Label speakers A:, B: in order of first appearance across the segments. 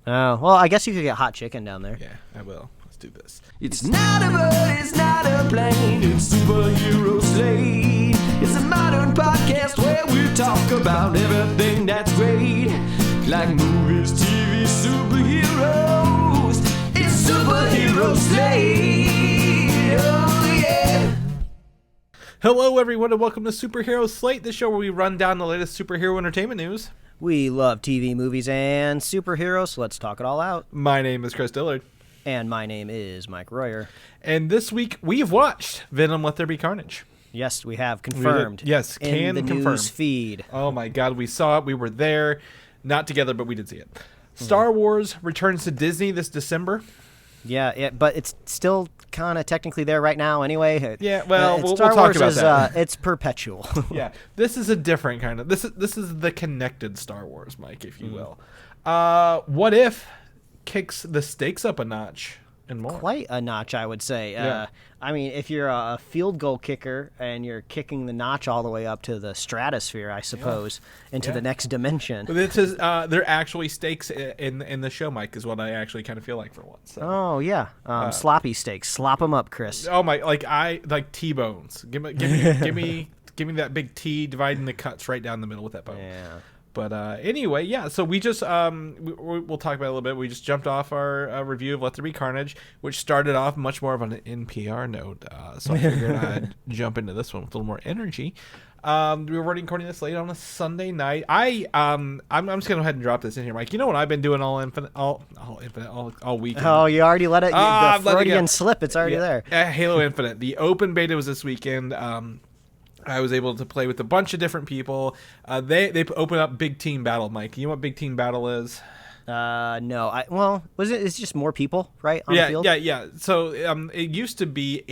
A: Oh, well, I guess you could get hot chicken down there.
B: Yeah, I will. Let's do this.
C: It's not a bird, it's not a plane, it's Superhero Slate. It's a modern podcast where we talk about everything that's great, like movies, TV, superheroes. It's Superhero Slate. Oh yeah.
B: Hello, everyone, and welcome to Superhero Slate, the show where we run down the latest superhero entertainment news.
A: We love TV, movies, and superheroes, so let's talk it all out.
B: My name is Chris Dillard.
A: And my name is Mike Royer.
B: And this week, we've watched Venom, Let There Be Carnage.
A: Yes, we have confirmed.
B: Yes,
A: in the
B: confirm.
A: news feed.
B: Oh my God, we saw it. We were there. Not together, but we did see it. Star Wars returns to Disney this December.
A: Yeah, but it's still kind of technically there right now anyway.
B: Yeah, well, we'll
A: Star
B: talk
A: Wars
B: about
A: is,
B: that.
A: It's perpetual.
B: Yeah, this is a different kind of... This is the connected Star Wars, Mike, if you will. What If kicks the stakes up a notch and more.
A: Quite a notch, I would say.
B: Yeah.
A: I mean, if you're a field goal kicker and you're kicking the notch all the way up to the stratosphere, I suppose, into the next dimension.
B: But this is, there are actually stakes in the show, Mike, is what I actually kind of feel like for once. So.
A: Oh, yeah. Sloppy steaks. Slop them up, Chris.
B: Oh, my, like T-bones. Give me that big T dividing the cuts right down the middle with that bone.
A: Yeah.
B: But anyway, yeah, so we just, we'll talk about it a little bit. We just jumped off our review of Let There Be Carnage, which started off much more of an NPR note. So I figured I'd jump into this one with a little more energy. We were recording this late on a Sunday night. I'm just going to go ahead and drop this in here, Mike. You know what I've been doing all weekend?
A: Oh, you already let it, the Freudian slip, it's already there.
B: Halo Infinite. The open beta was this weekend. I was able to play with a bunch of different people. They open up Big Team Battle, Mike. You know what Big Team Battle is?
A: No. It's just more people, right? On the field?
B: Yeah. So it used to be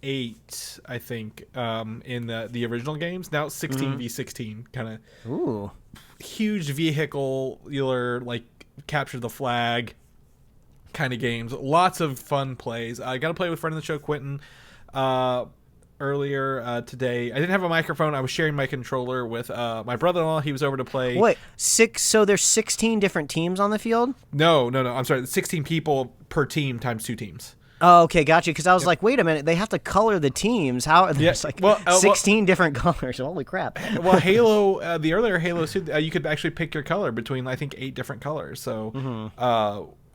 B: 8v8, I think, in the original games. Now it's 16v16, kind of.
A: Ooh.
B: Huge vehicular, like capture the flag kind of games. Lots of fun plays. I got to play with friend of the show, Quentin. Earlier today, I didn't have a microphone. I was sharing my controller with my brother-in-law. He was over to play.
A: Wait, so there's 16 different teams on the field?
B: No. I'm sorry. 16 people per team times 2 teams.
A: Oh, okay, gotcha. Because I was like, wait a minute, they have to color the teams. How? There's 16 different colors. Holy crap!
B: Well, Halo, the earlier Halos, you could actually pick your color between I think 8 different colors. So.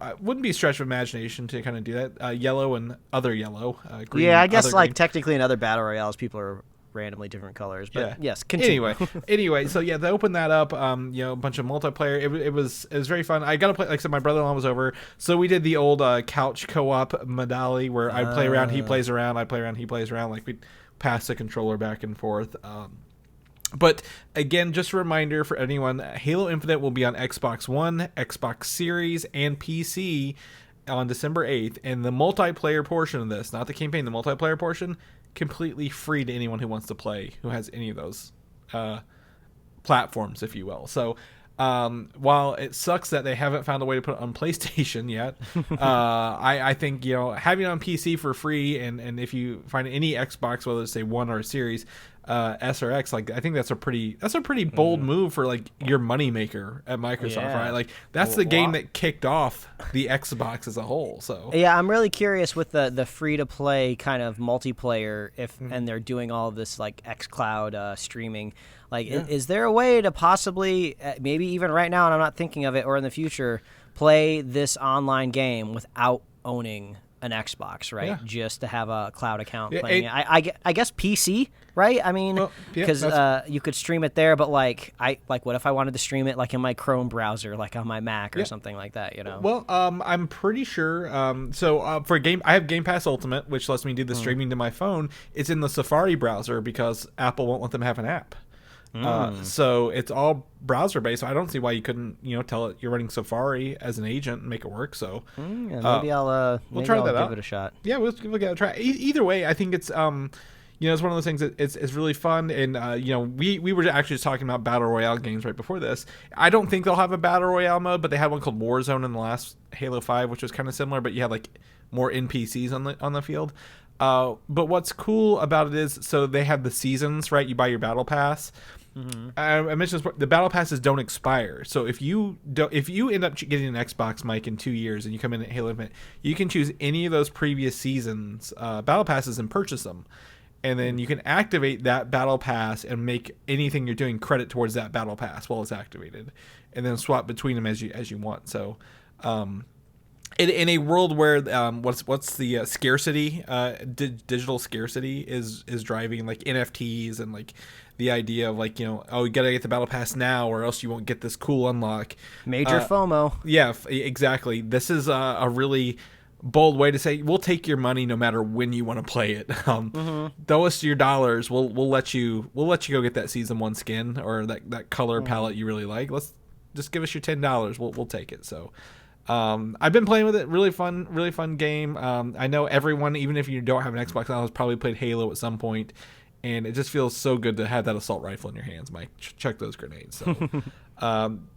B: It wouldn't be a stretch of imagination to kind of do that. Yellow and other yellow. Green,
A: yeah, I guess
B: green.
A: Technically in other battle royales, people are randomly different colors. But yes, continue.
B: Anyway, so yeah, they opened that up. A bunch of multiplayer. It was very fun. I got to play. Like I said, my brother-in-law was over, so we did the old couch co-op modality where I play around, he plays around, I play around, he plays around. Like we pass the controller back and forth. But again, just a reminder for anyone, Halo Infinite will be on Xbox One, Xbox Series, and PC on December 8th. And the multiplayer portion of this, not the campaign, the multiplayer portion, completely free to anyone who wants to play, who has any of those platforms, if you will. So while it sucks that they haven't found a way to put it on PlayStation yet, I think, having it on PC for free, and if you find any Xbox, whether it's say One or a Series, S or X, like I think that's a pretty bold move for like your moneymaker at Microsoft, right? Like that's the game that kicked off the Xbox as a whole. So
A: yeah, I'm really curious with the free to play kind of multiplayer and they're doing all of this like xCloud streaming. Like, is there a way to possibly, maybe even right now, and I'm not thinking of it, or in the future, play this online game without owning an Xbox, right? Yeah. Just to have a cloud account playing it. I guess PC, right? I mean, because you could stream it there, but what if I wanted to stream it like in my Chrome browser, like on my Mac or something like that,
B: Well, I'm pretty sure. For I have Game Pass Ultimate, which lets me do the streaming to my phone. It's in the Safari browser because Apple won't let them have an app. So it's all browser based. So I don't see why you couldn't, tell it you're running Safari as an agent and make it work. So
A: maybe I'll give it a shot.
B: Yeah, we'll give it a try. Either way, I think it's it's one of those things that it's really fun. And we were actually just talking about battle royale games right before this. I don't think they'll have a battle royale mode, but they had one called Warzone in the last Halo 5, which was kind of similar, but you had like more NPCs on the field. But what's cool about it is, so they have the seasons, right? You buy your battle pass. I mentioned this, the battle passes don't expire. So if you end up getting an Xbox, Mike, in 2 years, and you come in at Halo Infinite, you can choose any of those previous seasons battle passes and purchase them, and then you can activate that battle pass and make anything you're doing credit towards that battle pass while it's activated, and then swap between them as you want. So. In a world where what's the scarcity, digital scarcity is driving like NFTs and like the idea of like, you gotta get the battle pass now or else you won't get this cool unlock.
A: Major FOMO.
B: Yeah, exactly. This is a really bold way to say we'll take your money no matter when you want to play it. Throw us your dollars. We'll let you go get that season 1 skin or that color palette you really like. Let's just give us your $10. We'll take it. So. I've been playing with it. Really fun game. I know everyone, even if you don't have an Xbox now, has probably played Halo at some point, and it just feels so good to have that assault rifle in your hands, Mike. Chuck those grenades. So,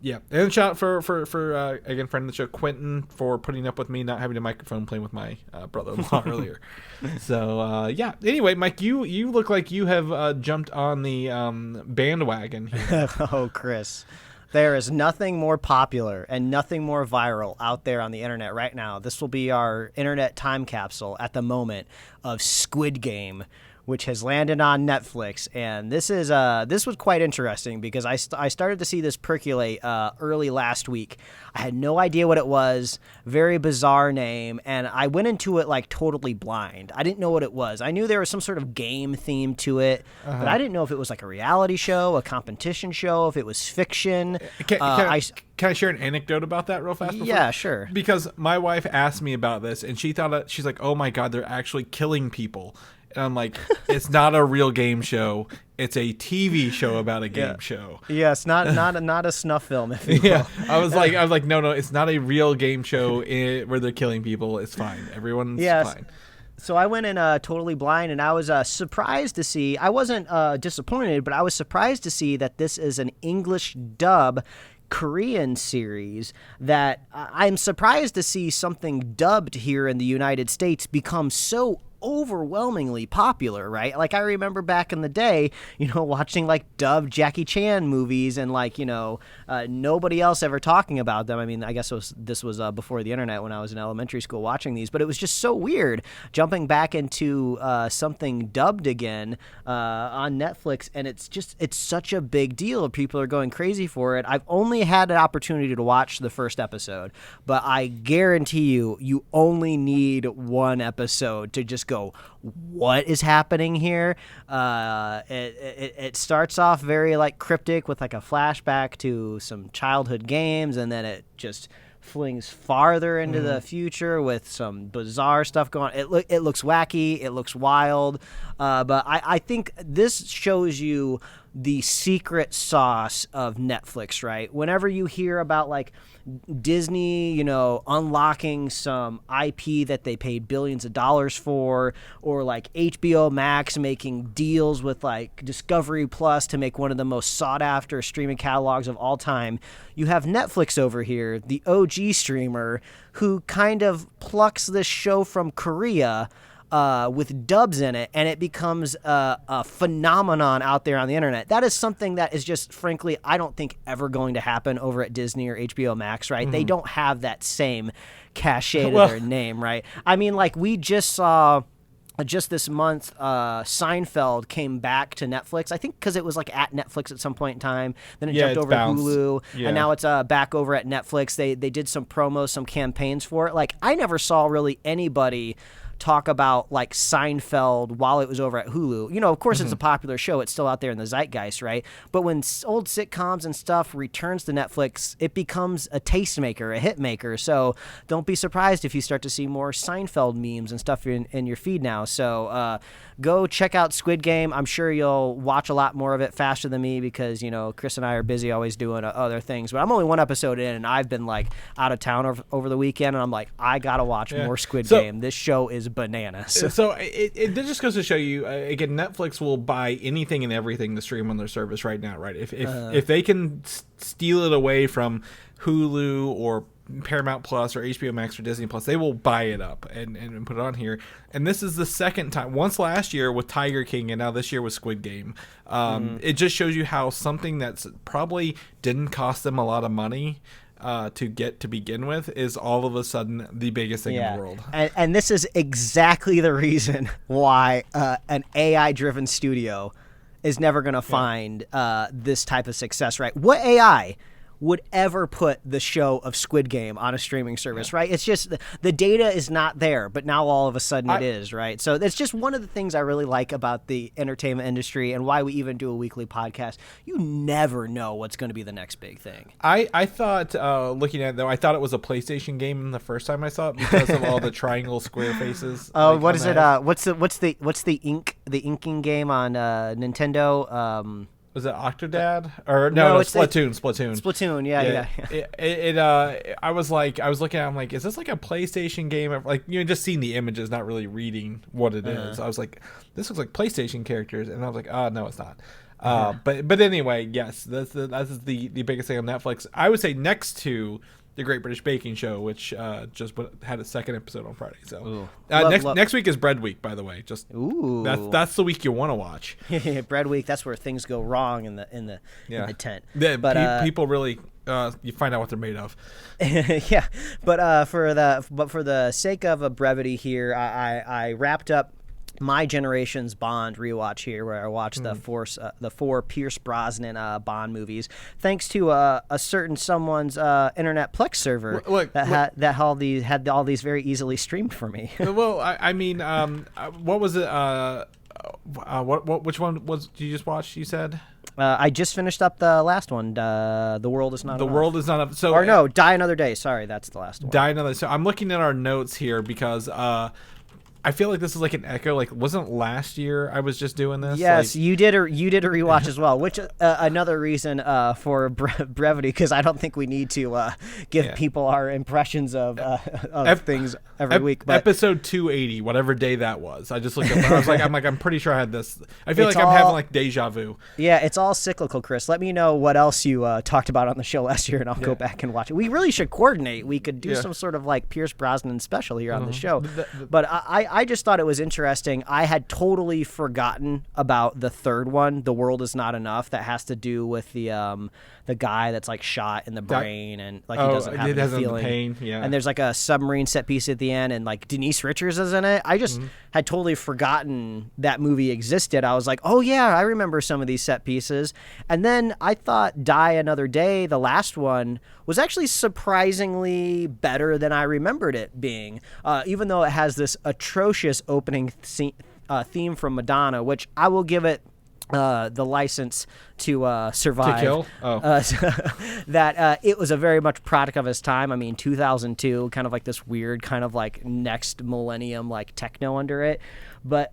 B: yeah. And shout out for again, friend of the show, Quentin, for putting up with me not having a microphone playing with my brother-in-law earlier. So, yeah. Anyway, Mike, you look like you have jumped on the bandwagon here.
A: Oh, Chris. There is nothing more popular and nothing more viral out there on the internet right now. This will be our internet time capsule at the moment of Squid Game, which has landed on Netflix. And this was quite interesting because I started to see this percolate early last week. I had no idea what it was, very bizarre name, and I went into it like totally blind. I didn't know what it was. I knew there was some sort of game theme to it, but I didn't know if it was like a reality show, a competition show, if it was fiction.
B: Can I share an anecdote about that real fast?
A: Yeah, sure.
B: Because my wife asked me about this, and she's like, oh my God, they're actually killing people. And I'm like, it's not a real game show. It's a TV show about a game show.
A: Yes, not a snuff film. If you will.
B: Yeah, I was like, no, it's not a real game show where they're killing people. It's fine. Everyone's fine.
A: So I went in totally blind, and I was surprised to see. I wasn't disappointed, but I was surprised to see that this is an English dub Korean series that I'm surprised to see something dubbed here in the United States become so overwhelmingly popular, right? Like I remember back in the day, watching like dubbed Jackie Chan movies and like, nobody else ever talking about them. I mean, I guess this was before the internet when I was in elementary school watching these, but it was just so weird jumping back into something dubbed again on Netflix, and it's such a big deal. People are going crazy for it. I've only had an opportunity to watch the first episode, but I guarantee you only need one episode to just go, what is happening here? It starts off very like cryptic with like a flashback to some childhood games, and then it just flings farther into the future with some bizarre stuff going on. It looks wacky, it looks wild, but I think this shows you the secret sauce of Netflix, right? Whenever you hear about like Disney, unlocking some IP that they paid billions of dollars for, or like HBO Max making deals with like Discovery Plus to make one of the most sought after streaming catalogs of all time, you have Netflix over here, the OG streamer, who kind of plucks this show from Korea with dubs in it, and it becomes a phenomenon out there on the internet. That is something that is just, frankly, I don't think ever going to happen over at Disney or HBO Max, right? They don't have that same cachet to their name, right? I mean, like, we just saw just this month, Seinfeld came back to Netflix. I think because it was like at Netflix at some point in time. Then it jumped over to Hulu, and now it's back over at Netflix. They did some promos, some campaigns for it. Like, I never saw really anybody talk about like Seinfeld while it was over at Hulu. Of course it's a popular show. It's still out there in the zeitgeist, right? But when old sitcoms and stuff returns to Netflix, it becomes a tastemaker, a hit maker. So don't be surprised if you start to see more Seinfeld memes and stuff in your feed now. So go check out Squid Game. I'm sure you'll watch a lot more of it faster than me because, Chris and I are busy always doing other things. But I'm only one episode in, and I've been like out of town over the weekend, and I'm like, I gotta watch more Squid Game. This show is bananas.
B: So it just goes to show you, again, Netflix will buy anything and everything to stream on their service right now, right? If they can steal it away from Hulu or Paramount Plus or HBO Max or Disney Plus, they will buy it up and put it on here. And this is the second time. Once last year with Tiger King, and now this year with Squid Game. It just shows you how something that's probably didn't cost them a lot of money to get to begin with is all of a sudden the biggest thing in the world.
A: And this is exactly the reason why an AI-driven studio is never going to find this type of success, right? What AI would ever put the show of Squid Game on a streaming service, right? It's just the data is not there, but now all of a sudden it is, right? So that's just one of the things I really like about the entertainment industry and why we even do a weekly podcast. You never know what's going to be the next big thing.
B: I thought, looking at it though, I thought it was a PlayStation game the first time I saw it because of all the triangle square faces.
A: Oh, what is it? What's the inking game on Nintendo?
B: Was it Octodad or no? It's Splatoon.
A: Splatoon, yeah.
B: I was looking at it, I'm like, is this like a PlayStation game? Like, just seeing the images, not really reading what it is. I was like, this looks like PlayStation characters, and I was like, oh no, it's not. But anyway, yes, that's the biggest thing on Netflix. I would say next to the Great British Baking Show, which just had a second episode on Friday. So next week is Bread Week, by the way. Just that's the week you want to watch.
A: Bread Week. That's where things go wrong in the tent.
B: Yeah, but people really you find out what they're made of.
A: Yeah, but for the sake of a brevity here, I wrapped up my generation's Bond rewatch here, where I watched the four Pierce Brosnan Bond movies, thanks to a certain someone's internet Plex server that had all these very easily streamed for me.
B: Well, I mean, what was it? Which one did you just watch? You said.
A: I just finished up the last one. The World Is Not Enough.
B: The World Is Not Enough. So,
A: or no, Die Another Day. Sorry, that's the last one.
B: Die Another. So I'm looking at our notes here because I feel like this is like an echo. Like, wasn't last year I was just doing this?
A: Yes, you did a rewatch as well, which another reason for brevity, because I don't think we need to give people our impressions of things every week. But
B: episode 280, whatever day that was, I just looked up. I'm pretty sure I had this. I feel like I'm having like deja vu.
A: Yeah, it's all cyclical, Chris. Let me know what else you talked about on the show last year, and I'll go back and watch it. We really should coordinate. We could do some sort of like Pierce Brosnan special here on the show. But I just thought it was interesting. I had totally forgotten about the third one, The World Is Not Enough, that has to do with the guy that's like shot in the brain and like he doesn't have any feeling.
B: Pain. Yeah.
A: And there's like a submarine set piece at the end, and like Denise Richards is in it. I just had totally forgotten that movie existed. I was like, oh yeah, I remember some of these set pieces. And then I thought Die Another Day, the last one, was actually surprisingly better than I remembered it being, even though it has this atrocious opening theme from Madonna, which I will give it the license to survive.
B: To kill? Oh.
A: That it was a very much product of its time. I mean, 2002, kind of like this weird kind of like next millennium like techno under it. But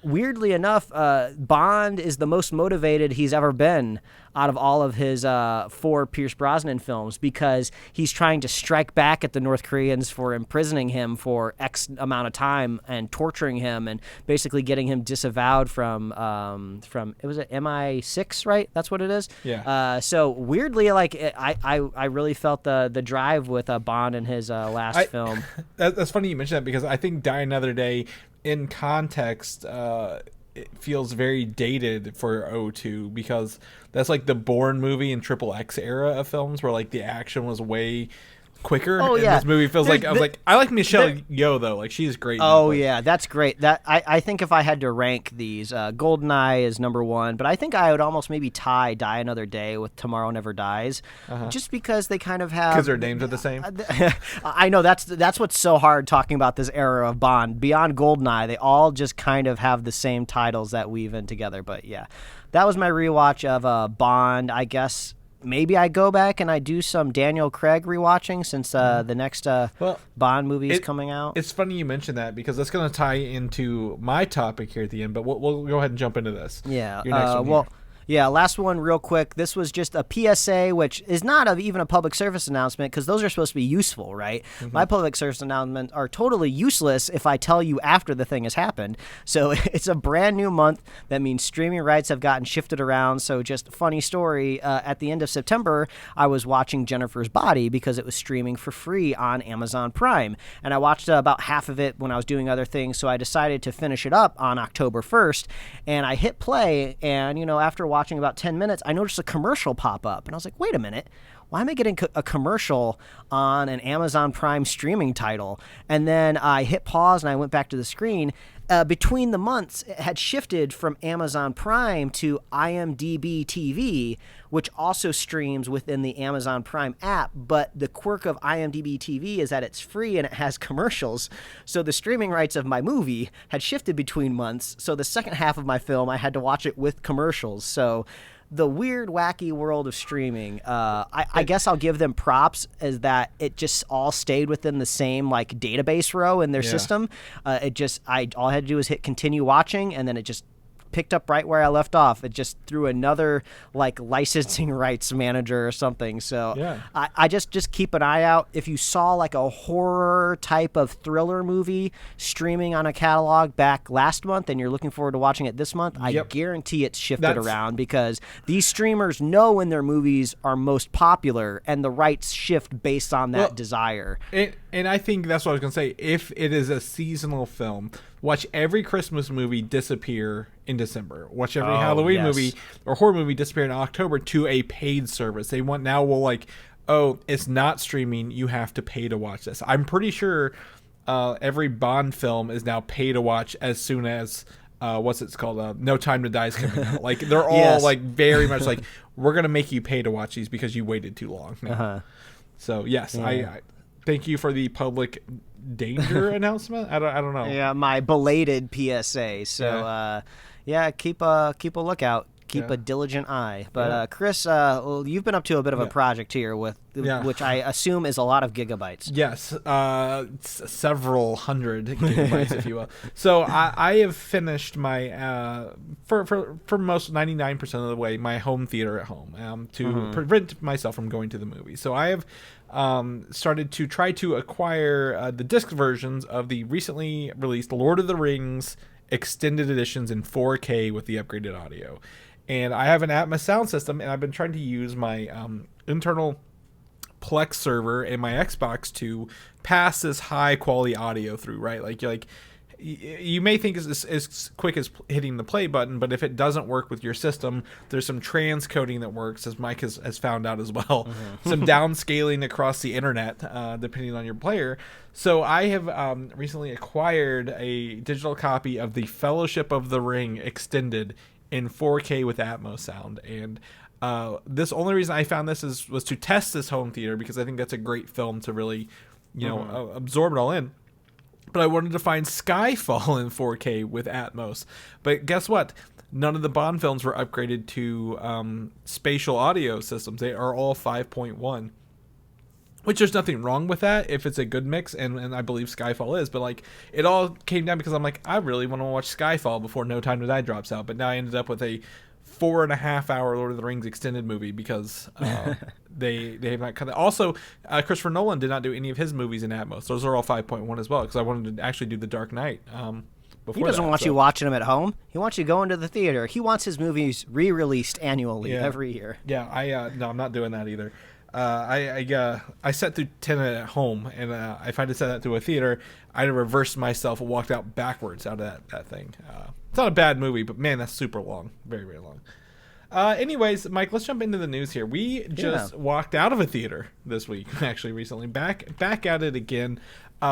A: weirdly enough, Bond is the most motivated he's ever been out of all of his 4 Pierce Brosnan films, because he's trying to strike back at the North Koreans for imprisoning him for X amount of time and torturing him and basically getting him disavowed from it was at MI6, right? That's what it is.
B: Yeah.
A: So weirdly, like I really felt the drive with Bond in his last film.
B: That's funny you mentioned that, because I think Die Another Day, in context, it feels very dated for 02, because that's like the Bourne movie and Triple X era of films where like the action was way quicker.
A: Oh, yeah.
B: And this movie feels like I like Michelle Yeoh though. Like, she's great.
A: Oh yeah, that's great. That I think if I had to rank these, GoldenEye is number 1, but I think I would almost maybe tie Die Another Day with Tomorrow Never Dies, just because they kind of have,
B: because their names are the same.
A: I know that's what's so hard talking about this era of Bond. Beyond GoldenEye, they all just kind of have the same titles that weave in together. But yeah, that was my rewatch of Bond. I guess maybe I go back and I do some Daniel Craig rewatching, since the next Bond movie is coming out.
B: It's funny you mentioned that, because that's going to tie into my topic here at the end, but we'll go ahead and jump into this.
A: Yeah.
B: Your next one
A: well, Yeah, last one real quick. This was just a PSA, which is not even a public service announcement because those are supposed to be useful, right? Mm-hmm. My public service announcements are totally useless if I tell you after the thing has happened. So it's a brand new month. That means streaming rights have gotten shifted around. So just a funny story. At the end of September, I was watching Jennifer's Body because it was streaming for free on Amazon Prime. And I watched about half of it when I was doing other things. So I decided to finish it up on October 1st. And I hit play. And, after watching about 10 minutes, I noticed a commercial pop up. And I was like, wait a minute. Why am I getting a commercial on an Amazon Prime streaming title? And then I hit pause and I went back to the screen. Between the months, it had shifted from Amazon Prime to IMDb TV, which also streams within the Amazon Prime app. But the quirk of IMDb TV is that it's free and it has commercials. So the streaming rights of my movie had shifted between months. So the second half of my film, I had to watch it with commercials. So the weird, wacky world of streaming, I guess I'll give them props as that it just all stayed within the same database row in their system. All I had to do was hit continue watching, and then it just picked up right where I left off. It just threw another licensing rights manager or something. So yeah. I just keep an eye out. If you saw a horror type of thriller movie streaming on a catalog back last month and you're looking forward to watching it this month, I guarantee it's shifted around because these streamers know when their movies are most popular and the rights shift based on that desire.
B: And I think that's what I was going to say. If it is a seasonal film, watch every Christmas movie disappear in December. Watch every Halloween movie or horror movie disappear in October to a paid service. They want it's not streaming. You have to pay to watch this. I'm pretty sure every Bond film is now pay to watch as soon as what's it's called? No Time to Die is coming out. They're all very much we're gonna make you pay to watch these because you waited too long. Uh-huh. So yes, I thank you for the public danger announcement. I don't know.
A: Yeah, my belated PSA. So keep a lookout. Keep a diligent eye. But Chris, you've been up to a bit of a project here which I assume is a lot of gigabytes.
B: Yes, several hundred gigabytes, if you will. So I have finished my for most 99% of the way my home theater at home to prevent myself from going to the movie. So I have started to try to acquire the disc versions of the recently released Lord of the Rings extended editions in 4K with the upgraded audio. And I have an Atmos sound system, and I've been trying to use my internal Plex server and my Xbox to pass this high quality audio through, right? You may think it's as quick as hitting the play button, but if it doesn't work with your system, there's some transcoding that works, as Mike has found out as well. Mm-hmm. Some downscaling across the internet, depending on your player. So I have recently acquired a digital copy of the Fellowship of the Ring extended in 4K with Atmos sound. And this only reason I found this was to test this home theater because I think that's a great film to really, absorb it all in. But I wanted to find Skyfall in 4K with Atmos. But guess what? None of the Bond films were upgraded to spatial audio systems. They are all 5.1. Which there's nothing wrong with that if it's a good mix, and I believe Skyfall is. But it all came down because I'm I really want to watch Skyfall before No Time to Die drops out. But now I ended up with a 4.5 hour Lord of the Rings extended movie because they have not cut that. Also, Christopher Nolan did not do any of his movies in Atmos. Those are all 5.1 as well because I wanted to actually do The Dark Knight.
A: He doesn't want you watching them at home. He wants you going to the theater. He wants his movies re-released annually every year.
B: Yeah, no, I'm not doing that either. I set through Tenet at home, and if I had to set that to a theater, I'd have reversed myself and walked out backwards out of that thing. It's not a bad movie, but man, that's super long. Very, very long. Anyways, Mike, let's jump into the news here. We just walked out of a theater this week, actually, recently. Back at it again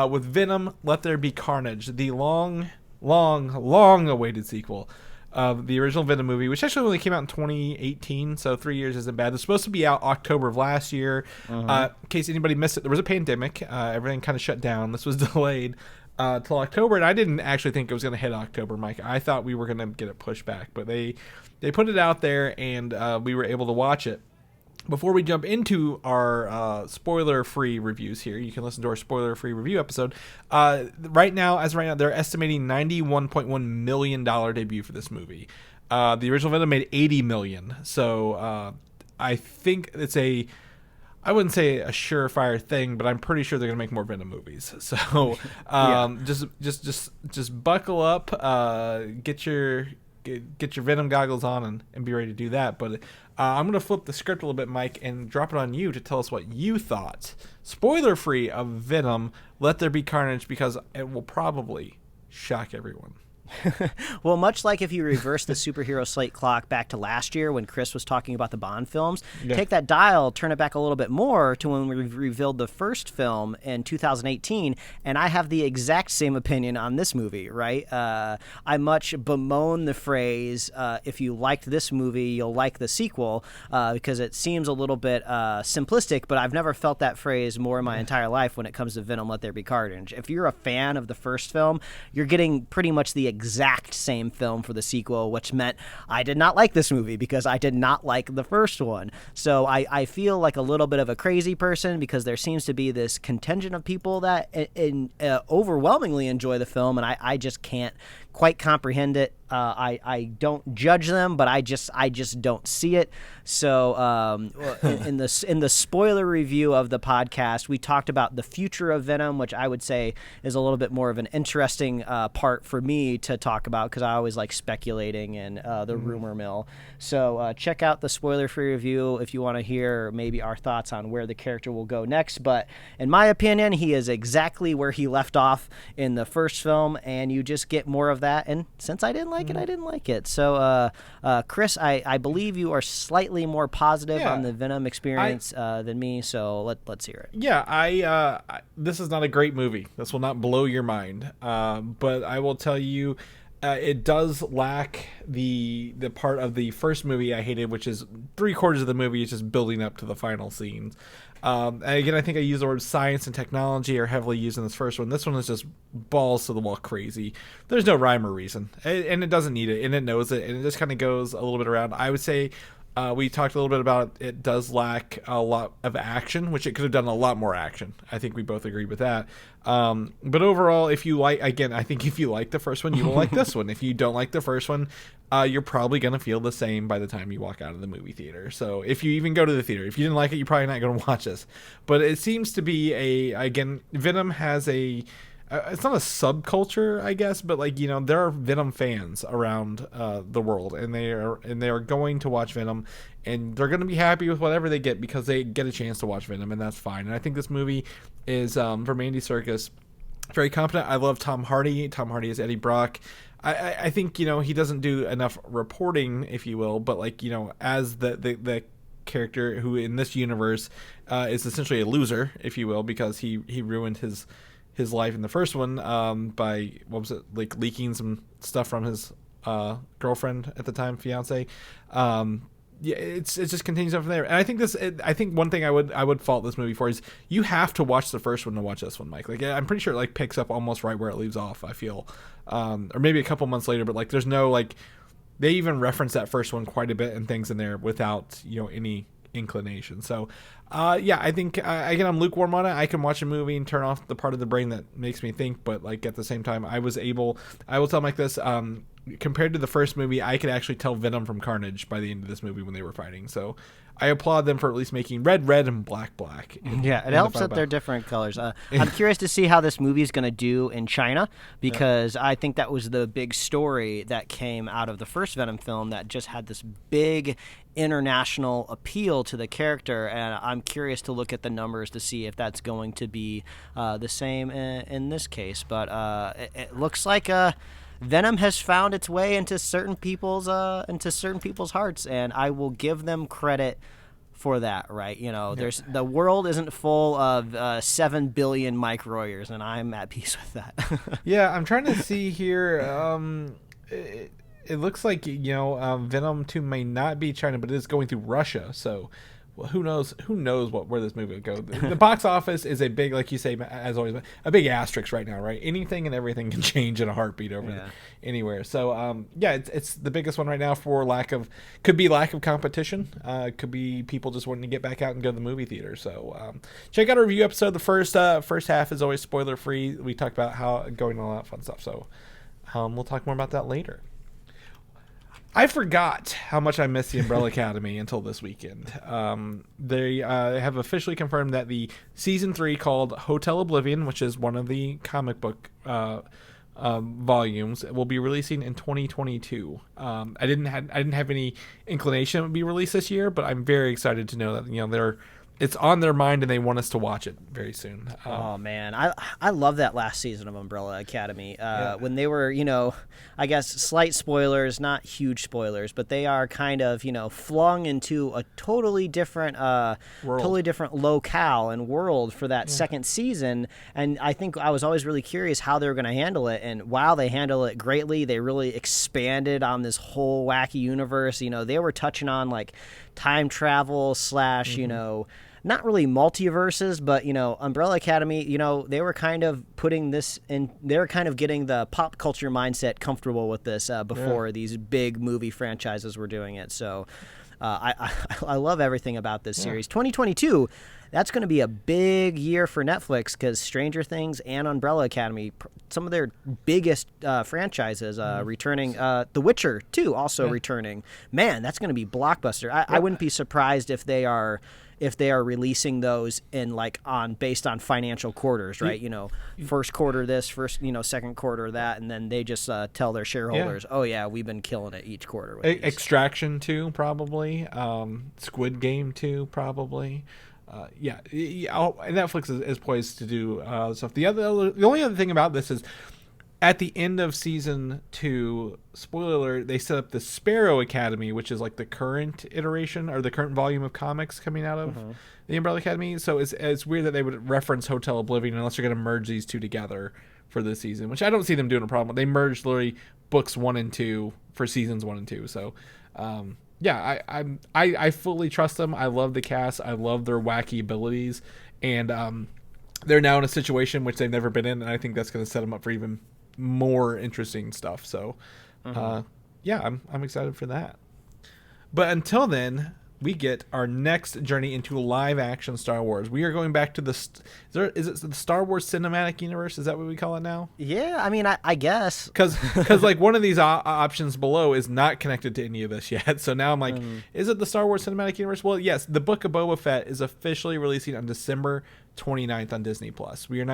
B: with Venom, Let There Be Carnage, the long awaited sequel of the original Venom movie, which actually only came out in 2018, so 3 years isn't bad. It was supposed to be out October of last year. In case anybody missed it, there was a pandemic. Everything kind of shut down. This was delayed till October, and I didn't actually think it was going to hit October, Mike. I thought we were going to get it pushed back, but they put it out there, and we were able to watch it. Before we jump into our spoiler-free reviews here, you can listen to our spoiler-free review episode. Right now, they're estimating $91.1 million debut for this movie. The original Venom made 80 million. So I think it's I wouldn't say a surefire thing, but I'm pretty sure they're gonna make more Venom movies. So just buckle up, get your Venom goggles on, and be ready to do that. But I'm gonna flip the script a little bit, Mike, and drop it on you to tell us what you thought, spoiler free, of Venom: Let There Be Carnage, because it will probably shock everyone.
A: Well, much like if you reverse the Superhero Slate clock back to last year when Chris was talking about the Bond films, take that dial, turn it back a little bit more to when we revealed the first film in 2018, and I have the exact same opinion on this movie, right? I much bemoan the phrase, if you liked this movie, you'll like the sequel, because it seems a little bit simplistic, but I've never felt that phrase more in my entire life when it comes to Venom: Let There Be Carnage. If you're a fan of the first film, you're getting pretty much the exact same film for the sequel, which meant I did not like this movie because I did not like the first one. So I feel like a little bit of a crazy person, because there seems to be this contingent of people that overwhelmingly enjoy the film, and I just can't quite comprehend it. I don't judge them, but I just don't see it. So in the spoiler review of the podcast, we talked about the future of Venom, which I would say is a little bit more of an interesting part for me to talk about, because I always like speculating and the rumor mill. So check out the spoiler-free review if you want to hear maybe our thoughts on where the character will go next. But in my opinion, he is exactly where he left off in the first film, and you just get more of that. And since I didn't like it, I didn't like it. So, Chris, I believe you are slightly more positive on the Venom experience than me. So let's hear it.
B: Yeah, this is not a great movie. This will not blow your mind. But I will tell you, it does lack the part of the first movie I hated, which is 3/4 of the movie is just building up to the final scenes. And again, I think I use the word science and technology are heavily used in this first one. This one is just balls to the wall crazy. There's no rhyme or reason, and it doesn't need it, and it knows it, and it just kind of goes a little bit around. I would say we talked a little bit about it does lack a lot of action, which it could have done a lot more action. I think we both agree with that. But overall, if you like, again, I think if you like the first one, you will like this one. If you don't like the first one, you're probably going to feel the same by the time you walk out of the movie theater. So if you even go to the theater, if you didn't like it, you're probably not going to watch this. But it seems to be again, Venom has it's not a subculture, I guess, but there are Venom fans around the world, and they are going to watch Venom, and they're going to be happy with whatever they get because they get a chance to watch Venom, and that's fine. And I think this movie is, from Andy Serkis, very competent. I love Tom Hardy. Tom Hardy is Eddie Brock. I think he doesn't do enough reporting, if you will, but as the character who in this universe is essentially a loser, if you will, because he ruined his life in the first one by leaking some stuff from his girlfriend at the time, fiance. It just continues on from there. And I think one thing I would fault this movie for is you have to watch the first one to watch this one, Mike. I'm pretty sure it picks up almost right where it leaves off, I feel, or maybe a couple months later. But there's no they even reference that first one quite a bit and things in there without any inclination. So I think again, I'm lukewarm on it. I can watch a movie and turn off the part of the brain that makes me think, but at the same time, I will tell Mike this, compared to the first movie, I could actually tell Venom from Carnage by the end of this movie when they were fighting. So I applaud them for at least making red and black.
A: It helps that they're different colors. I'm curious to see how this movie is going to do in China, because I think that was the big story that came out of the first Venom film that just had this big international appeal to the character, and I'm curious to look at the numbers to see if that's going to be the same in this case. But it looks like Venom has found its way into certain people's hearts, and I will give them credit for that, right? There's the world isn't full of 7 billion Mike Royers, and I'm at peace with that.
B: Yeah, I'm trying to see here. It looks like Venom 2 may not be China, but it is going through Russia. So, well, who knows where this movie would go. The box office is a big, like you say, as always, a big asterisk right now, right? Anything and everything can change in a heartbeat anywhere. So, it's the biggest one right now for could be lack of competition. Could be people just wanting to get back out and go to the movie theater. So, check out our review episode. The first half is always spoiler free. We talked about how going all that fun stuff. So, we'll talk more about that later. I forgot how much I missed the Umbrella Academy until this weekend. They have officially confirmed that the season 3 called Hotel Oblivion, which is one of the comic book volumes, will be releasing in 2022. I didn't have any inclination it would be released this year, but I'm very excited to know that it's on their mind and they want us to watch it very soon.
A: Oh man, I love that last season of Umbrella Academy. When they were, I guess slight spoilers, not huge spoilers, but they are kind of, flung into a totally different locale and world for that second season. And I think I was always really curious how they were going to handle it. And wow, they handle it greatly. They really expanded on this whole wacky universe. They were touching on like time travel / not really multiverses, but Umbrella Academy, they were kind of putting this in. They were kind of getting the pop culture mindset comfortable with this before these big movie franchises were doing it. So I love everything about this series. 2022, that's going to be a big year for Netflix because Stranger Things and Umbrella Academy, some of their biggest franchises, returning. The Witcher 2 also returning. Man, that's going to be blockbuster. I wouldn't be surprised if they are releasing those in based on financial quarters, right? First quarter this, second quarter that, and then they just tell their shareholders, oh yeah, we've been killing it each quarter. With these.
B: Extraction 2 probably, Squid Game 2 probably. Netflix is poised to do stuff. The only other thing about this is, at the end of season 2, spoiler alert, they set up the Sparrow Academy, which is like the current iteration or the current volume of comics coming out of the Umbrella Academy. So it's weird that they would reference Hotel Oblivion unless you're going to merge these two together for this season, which I don't see them doing a problem. They merged literally books 1 and 2 for seasons 1 and 2. So, I fully trust them. I love the cast. I love their wacky abilities, and they're now in a situation which they've never been in, and I think that's going to set them up for even more interesting stuff. So I'm excited for that. But until then, we get our next journey into live action Star Wars. We are going back to is it the Star Wars cinematic universe? Is that what we call it now?
A: Yeah, I mean, I guess
B: because like one of these options below is not connected to any of this yet. So now I'm like, is it the Star Wars cinematic universe? Well, yes, the Book of Boba Fett is officially releasing on December 29th on Disney Plus. We're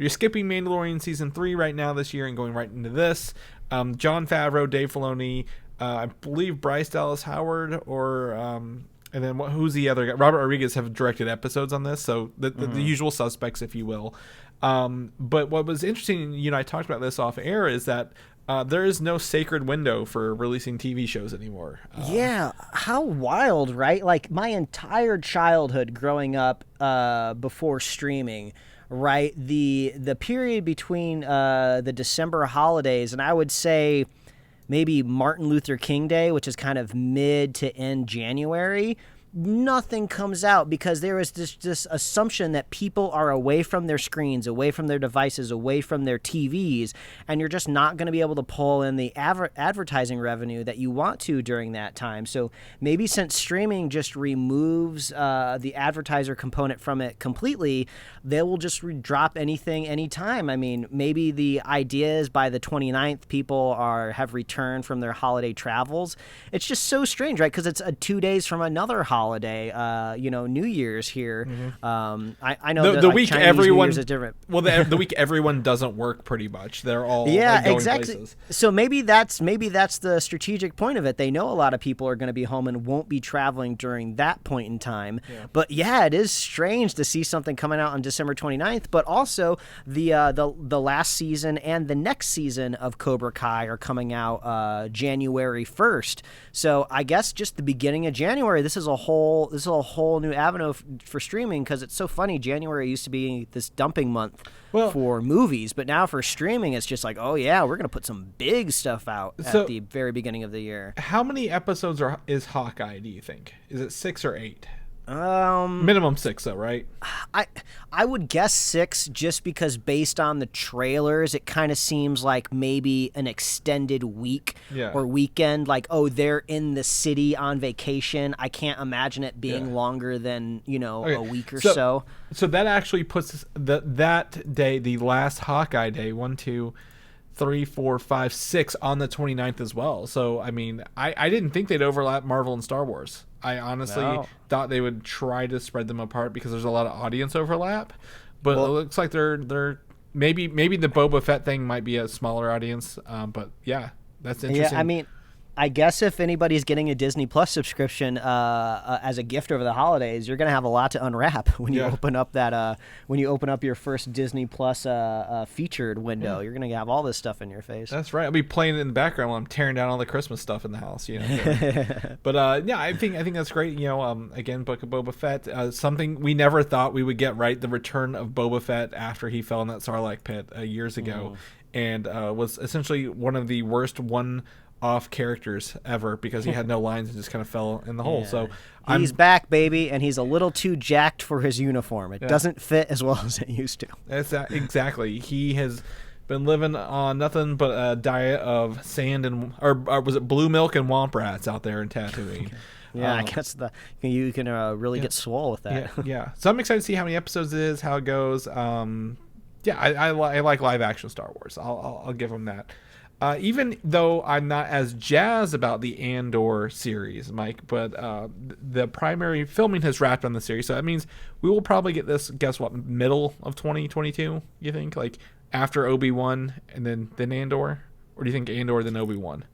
B: skipping Mandalorian season 3 right now this year and going right into this. Jon Favreau, Dave Filoni, I believe Bryce Dallas Howard, or and then who's the other guy? Robert Rodriguez have directed episodes on this, so the usual suspects, if you will. But what was interesting, you and I talked about this off air, is that there is no sacred window for releasing TV shows anymore.
A: Yeah, how wild, right? Like my entire childhood growing up before streaming, right? The period between the December holidays, and I would say maybe Martin Luther King Day, which is kind of mid to end January, nothing comes out because there is this assumption that people are away from their screens, away from their devices, away from their TVs, and you're just not going to be able to pull in the advertising revenue that you want to during that time. So maybe since streaming just removes the advertiser component from it completely, they will just drop anything anytime. I mean, maybe the idea is by the 29th, people have returned from their holiday travels. It's just so strange, right? Because it's 2 days from another holiday, New Year's here. I know
B: the week
A: Chinese
B: everyone
A: New Year's is different.
B: Well, the week everyone doesn't work pretty much. They're all going
A: exactly.
B: Places.
A: So maybe that's the strategic point of it. They know a lot of people are going to be home and won't be traveling during that point in time. Yeah. But yeah, it is strange to see something coming out on December 29th. But also the last season and the next season of Cobra Kai are coming out January 1st. So I guess just the beginning of January. This is a whole new avenue for streaming, because it's so funny. January used to be this dumping month for movies, but now for streaming, it's just like, oh yeah, we're gonna put some big stuff out at the very beginning of the year.
B: How many episodes is Hawkeye, do you think? Is it 6 or 8? Minimum 6 though, right?
A: I would guess 6, just because based on the trailers, it kind of seems like maybe an extended week or weekend. Like, oh, they're in the city on vacation. I can't imagine it being longer than a week or so.
B: So that actually puts that day, the last Hawkeye day, 1, 2, 3, 4, 5, 6 on the 29th as well. So I mean, I didn't think they'd overlap Marvel and Star Wars. I honestly thought they would try to spread them apart because there's a lot of audience overlap. But it looks like they're maybe the Boba Fett thing might be a smaller audience. But yeah, that's interesting.
A: Yeah, I mean, I guess if anybody's getting a Disney Plus subscription as a gift over the holidays, you're gonna have a lot to unwrap when you open up that when you open up your first Disney Plus featured window. You're gonna have all this stuff in your face.
B: That's right. I'll be playing it in the background while I'm tearing down all the Christmas stuff in the house. You know. But yeah, I think that's great. You know, again, Book of Boba Fett, something we never thought we would get right. The return of Boba Fett after he fell in that Sarlacc pit years ago, and was essentially one of the worst off characters ever because he had no lines and just kind of fell in the hole. So
A: he's back, baby, and he's a little too jacked for his uniform. It doesn't fit as well as it used to.
B: That's exactly. He has been living on nothing but a diet of sand and or was it blue milk and womp rats out there in Tatooine.
A: Yeah, I guess you can really get swole with that.
B: Yeah. So I'm excited to see how many episodes it is, how it goes. Yeah, I like live action Star Wars. I'll give them that. Even though I'm not as jazzed about the Andor series, Mike, but the primary filming has wrapped on the series, so that means we will probably get this, guess what, middle of 2022, you think? Like, after Obi-Wan and then Andor? Or do you think Andor, then Obi-Wan?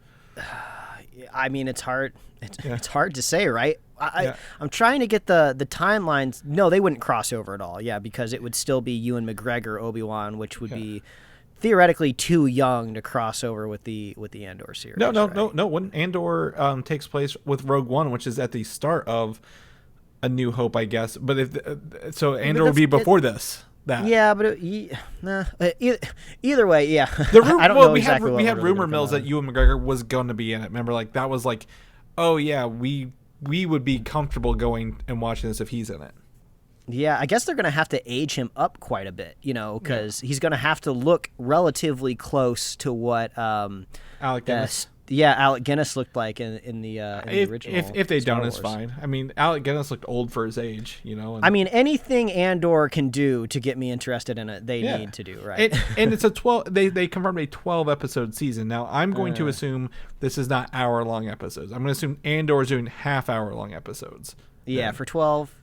A: I mean, it's hard. It's hard to say, right? I'm trying to get the timelines. No, they wouldn't cross over at all, because it would still be Ewan McGregor, Obi-Wan, which would be theoretically too young to cross over with the Andor series.
B: No. When Andor takes place with Rogue One, which is at the start of A New Hope, I guess. But if Andor would be before this.
A: Yeah, but either way, yeah.
B: I don't know exactly. We had rumor mills that Ewan McGregor was going to be in it. Remember, like that was like, oh yeah, we would be comfortable going and watching this if he's in it.
A: Yeah, I guess they're going to have to age him up quite a bit, because he's going to have to look relatively close to what
B: Alec Guinness.
A: Alec Guinness looked like in the original.
B: If they
A: Star
B: don't,
A: Wars.
B: it's fine. I mean, Alec Guinness looked old for his age, And,
A: I mean, anything Andor can do to get me interested in it, they need to do, right?
B: And it's a 12. They confirmed a 12-episode season. Now, I'm going to assume this is not hour-long episodes. I'm going to assume Andor is doing half-hour-long episodes.
A: Yeah, for 12,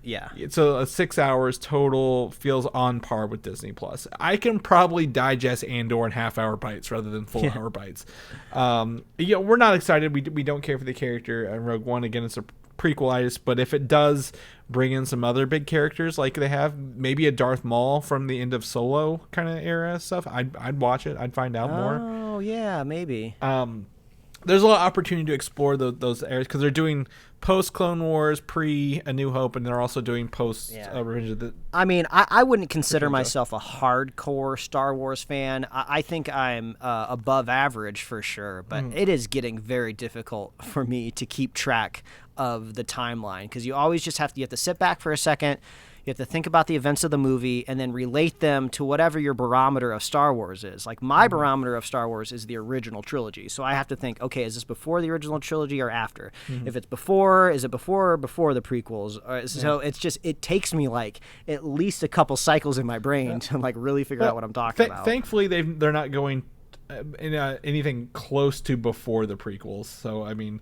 B: So 6 hours total feels on par with Disney Plus. I can probably digest Andor in half-hour bites rather than full-hour bites. We're not excited. We don't care for the character in Rogue One. Again, it's a prequelitis, but if it does bring in some other big characters like they have, maybe a Darth Maul from the end of Solo kind of era stuff, I'd watch it. I'd find out more.
A: Oh, yeah, maybe.
B: There's a lot of opportunity to explore those areas because they're doing post Clone Wars, pre A New Hope, and they're also doing post Revenge of the.
A: I mean, I wouldn't consider myself a hardcore Star Wars fan. I think I'm above average for sure, but it is getting very difficult for me to keep track of the timeline because you always just you have to sit back for a second. You have to think about the events of the movie and then relate them to whatever your barometer of Star Wars is. Like my barometer of Star Wars is the original trilogy. So I have to think, okay, is this before the original trilogy or after? If it's before, is it before or before the prequels? So it's just, it takes me like at least a couple cycles in my brain to like really figure out what I'm talking about.
B: Thankfully, they're not going in anything close to before the prequels. So, I mean,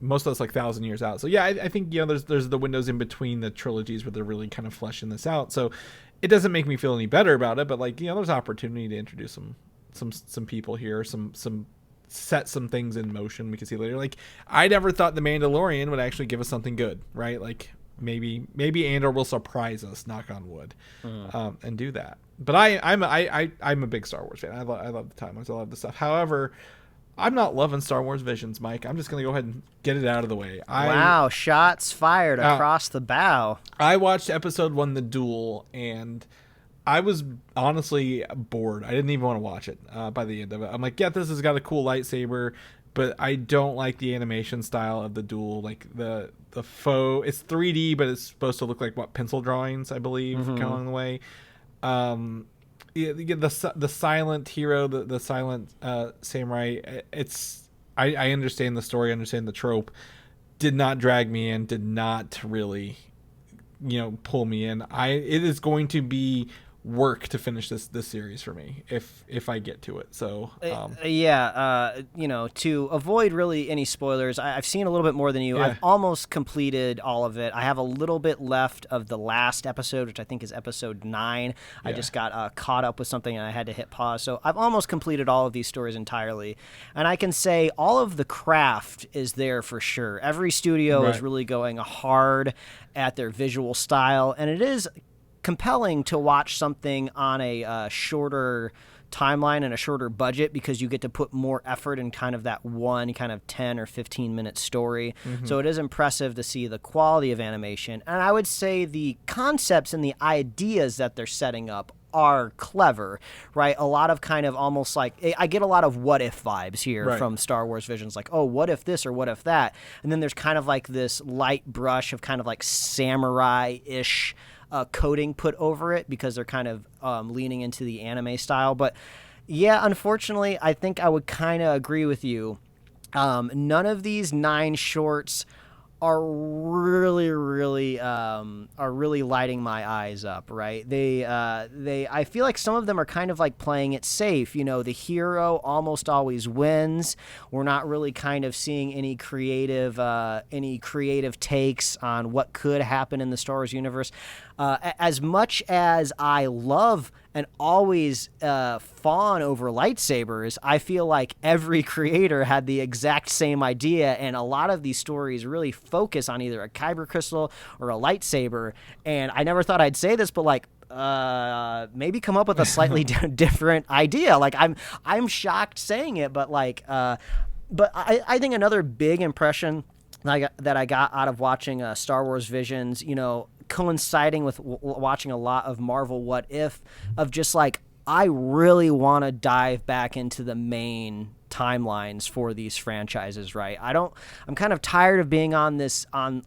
B: most of us like 1,000 years out. So yeah, I think there's the windows in between the trilogies where they're really kind of fleshing this out. So it doesn't make me feel any better about it, but like there's opportunity to introduce some people here, some set some things in motion we can see later. Like I never thought the Mandalorian would actually give us something good, right? Like maybe Andor will surprise us, knock on wood, and do that. But I'm a big Star Wars fan. I love the timelines. I love the stuff. However, I'm not loving Star Wars Visions, Mike. I'm just going to go ahead and get it out of the way.
A: Wow, shots fired across the bow.
B: I watched episode 1, The Duel, and I was honestly bored. I didn't even want to watch it by the end of it. I'm like, yeah, this has got a cool lightsaber, but I don't like the animation style of The Duel. Like the faux, it's 3D, but it's supposed to look like pencil drawings, I believe, kind of along the way. The silent hero, the silent samurai. I understand the story, understand the trope. Did not drag me in. Did not really, pull me in. It is going to be work to finish this series for me if I get to it. So
A: to avoid really any spoilers, I've seen a little bit more than you.
B: Yeah.
A: I've almost completed all of it. I have a little bit left of the last episode, which I think is episode 9. I
B: Yeah.
A: just got caught up with something and I had to hit pause. So I've almost completed all of these stories entirely, and I can say all of the craft is there for sure. Every studio is
B: Right.
A: really going hard at their visual style, and it is compelling to watch something on a shorter timeline and a shorter budget, because you get to put more effort in kind of that one kind of 10 or 15 minute story. So it is impressive to see the quality of animation, and I would say the concepts and the ideas that they're setting up are clever, right? A lot of kind of almost like, I get a lot of what if vibes here
B: Right.
A: from Star Wars Visions, like, oh, what if this or what if that? And then there's kind of like this light brush of kind of like samurai-ish coating put over it, because they're kind of leaning into the anime style. But yeah, unfortunately, I think I would kind of agree with you. None of these 9 shorts are really lighting my eyes up, right? I feel like some of them are kind of like playing it safe. You know, the hero almost always wins. We're not really kind of seeing any creative takes on what could happen in the Star Wars universe. As much as I love and always fawn over lightsabers, I feel like every creator had the exact same idea, and a lot of these stories really focus on either a kyber crystal or a lightsaber. And I never thought I'd say this, but like, maybe come up with a slightly different idea. Like, I'm shocked saying it, but like, but I think another big impression that I got out of watching Star Wars Visions, you know, coinciding with watching a lot of Marvel What If, of just like, I really want to dive back into the main timelines for these franchises, right? I'm kind of tired of being on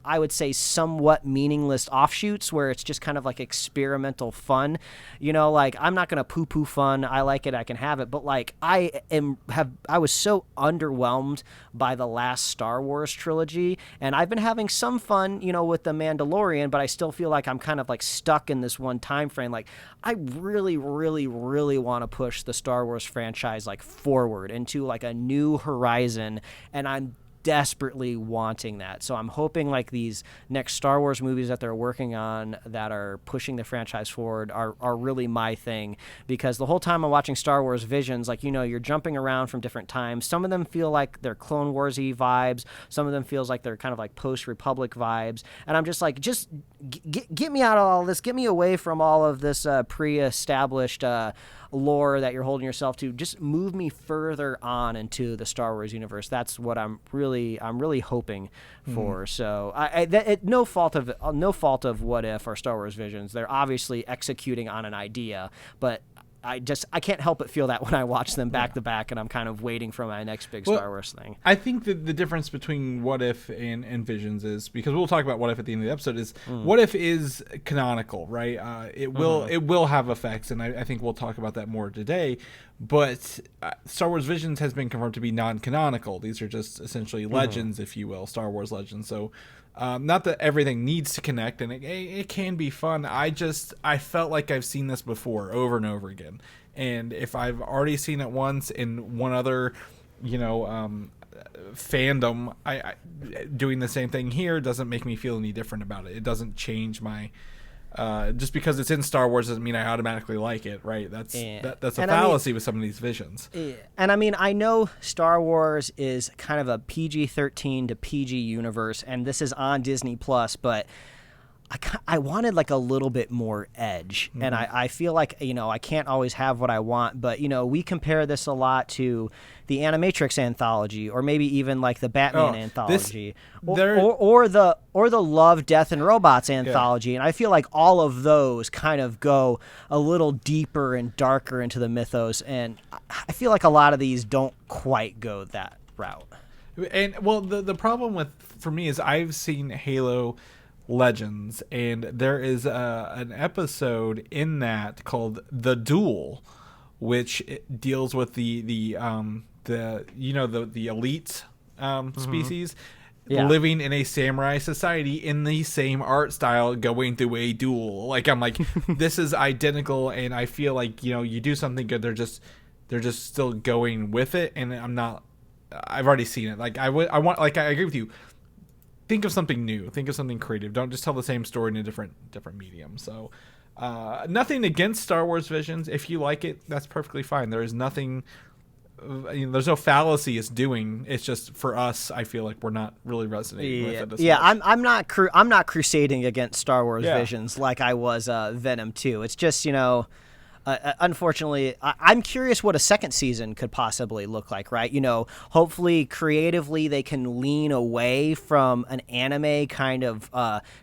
A: I would say somewhat meaningless offshoots where it's just kind of like experimental fun. You know, like, I'm not going to poo-poo fun. I like it, I can have it. But like, I was so underwhelmed by the last Star Wars trilogy, and I've been having some fun, you know, with The Mandalorian, but I still feel like I'm kind of like stuck in this one time frame. Like, I really want to push the Star Wars franchise like forward into like a new horizon, and I'm desperately wanting that. So I'm hoping like these next Star Wars movies that they're working on that are pushing the franchise forward are really my thing, because the whole time I'm watching Star Wars Visions, like, you know, you're jumping around from different times. Some of them feel like they're Clone Wars-y vibes. Some of them feels like they're kind of like post-Republic vibes. And I'm just like, just get me out of all this. Get me away from all of this pre-established lore that you're holding yourself to. Just move me further on into the Star Wars universe. That's what I'm really hoping for. So no fault of What If or Star Wars Visions. They're obviously executing on an idea, but I can't help but feel that when I watch them back to back, and I'm kind of waiting for my next big Star Wars thing.
B: I think that the difference between What If and Visions is, because we'll talk about What If at the end of the episode, is What If is canonical, right? It will have effects, and I think we'll talk about that more today. But Star Wars Visions has been confirmed to be non-canonical. These are just essentially legends, if you will, Star Wars legends. So not that everything needs to connect, and it can be fun. I felt like I've seen this before over and over again. And if I've already seen it once in one other, you know, fandom, I doing the same thing here doesn't make me feel any different about it. It doesn't change my... just because it's in Star Wars doesn't mean I automatically like it, right? That's a fallacy with some of these visions.
A: And I mean, I know Star Wars is kind of a PG-13 to PG universe, and this is on Disney Plus, but I wanted like a little bit more edge. And I feel like, you know, I can't always have what I want, but, you know, we compare this a lot to the Animatrix anthology, or maybe even like the Batman anthology, or the Love, Death, and Robots anthology. And I feel like all of those kind of go a little deeper and darker into the mythos, and I feel like a lot of these don't quite go that route.
B: And well, the problem for me is I've seen Halo Legends, and there is an episode in that called The Duel, which deals with the elite species,
A: Yeah.
B: living in a samurai society in the same art style, going through a duel. Like, I'm like, this is identical, and I feel like, you do something good, they're just still going with it, and I've already seen it. Like, I agree with you. Think of something new. Think of something creative. Don't just tell the same story in a different medium. So, nothing against Star Wars Visions. If you like it, that's perfectly fine. There is nothing. There's no fallacy it's doing. It's just, for us, I feel like we're not really resonating with it.
A: Yeah, I'm not crusading against Star Wars Visions like I was Venom 2. It's just, unfortunately, I'm curious what a second season could possibly look like, right? Hopefully creatively they can lean away from an anime kind of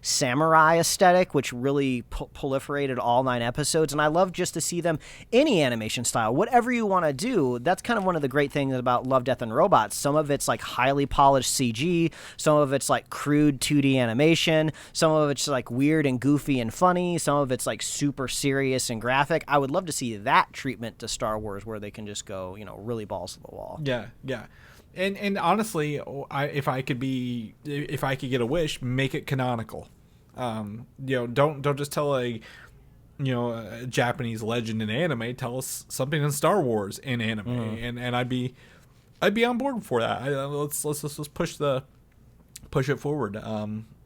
A: samurai aesthetic, which really proliferated all 9 episodes. And I love just to see them any animation style, whatever you want to do. That's kind of one of the great things about Love, Death, and Robots. Some of it's like highly polished CG. Some of it's like crude 2D animation. Some of it's like weird and goofy and funny. Some of it's like super serious and graphic. I would love to see that treatment to Star Wars where they can just go, really balls to the wall.
B: Yeah. And honestly, if I could get a wish, make it canonical. Don't just tell a Japanese legend in anime. Tell us something in Star Wars in anime, and I'd be on board for that. Let's push it forward.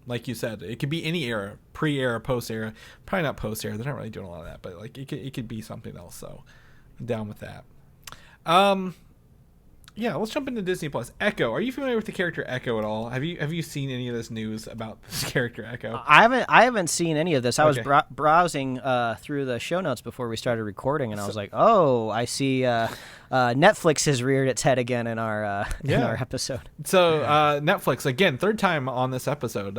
B: Like you said, it could be any era, pre-era, post-era. Probably not post-era. They're not really doing a lot of that, but like it could be something else. So, I'm down with that. Yeah, let's jump into Disney Plus. Echo. Are you familiar with the character Echo at all? Have you seen any of this news about this character Echo?
A: I haven't seen any of this. I was browsing through the show notes before we started recording, and I was like, oh, I see. Netflix has reared its head again in our episode.
B: So Netflix again, third time on this episode.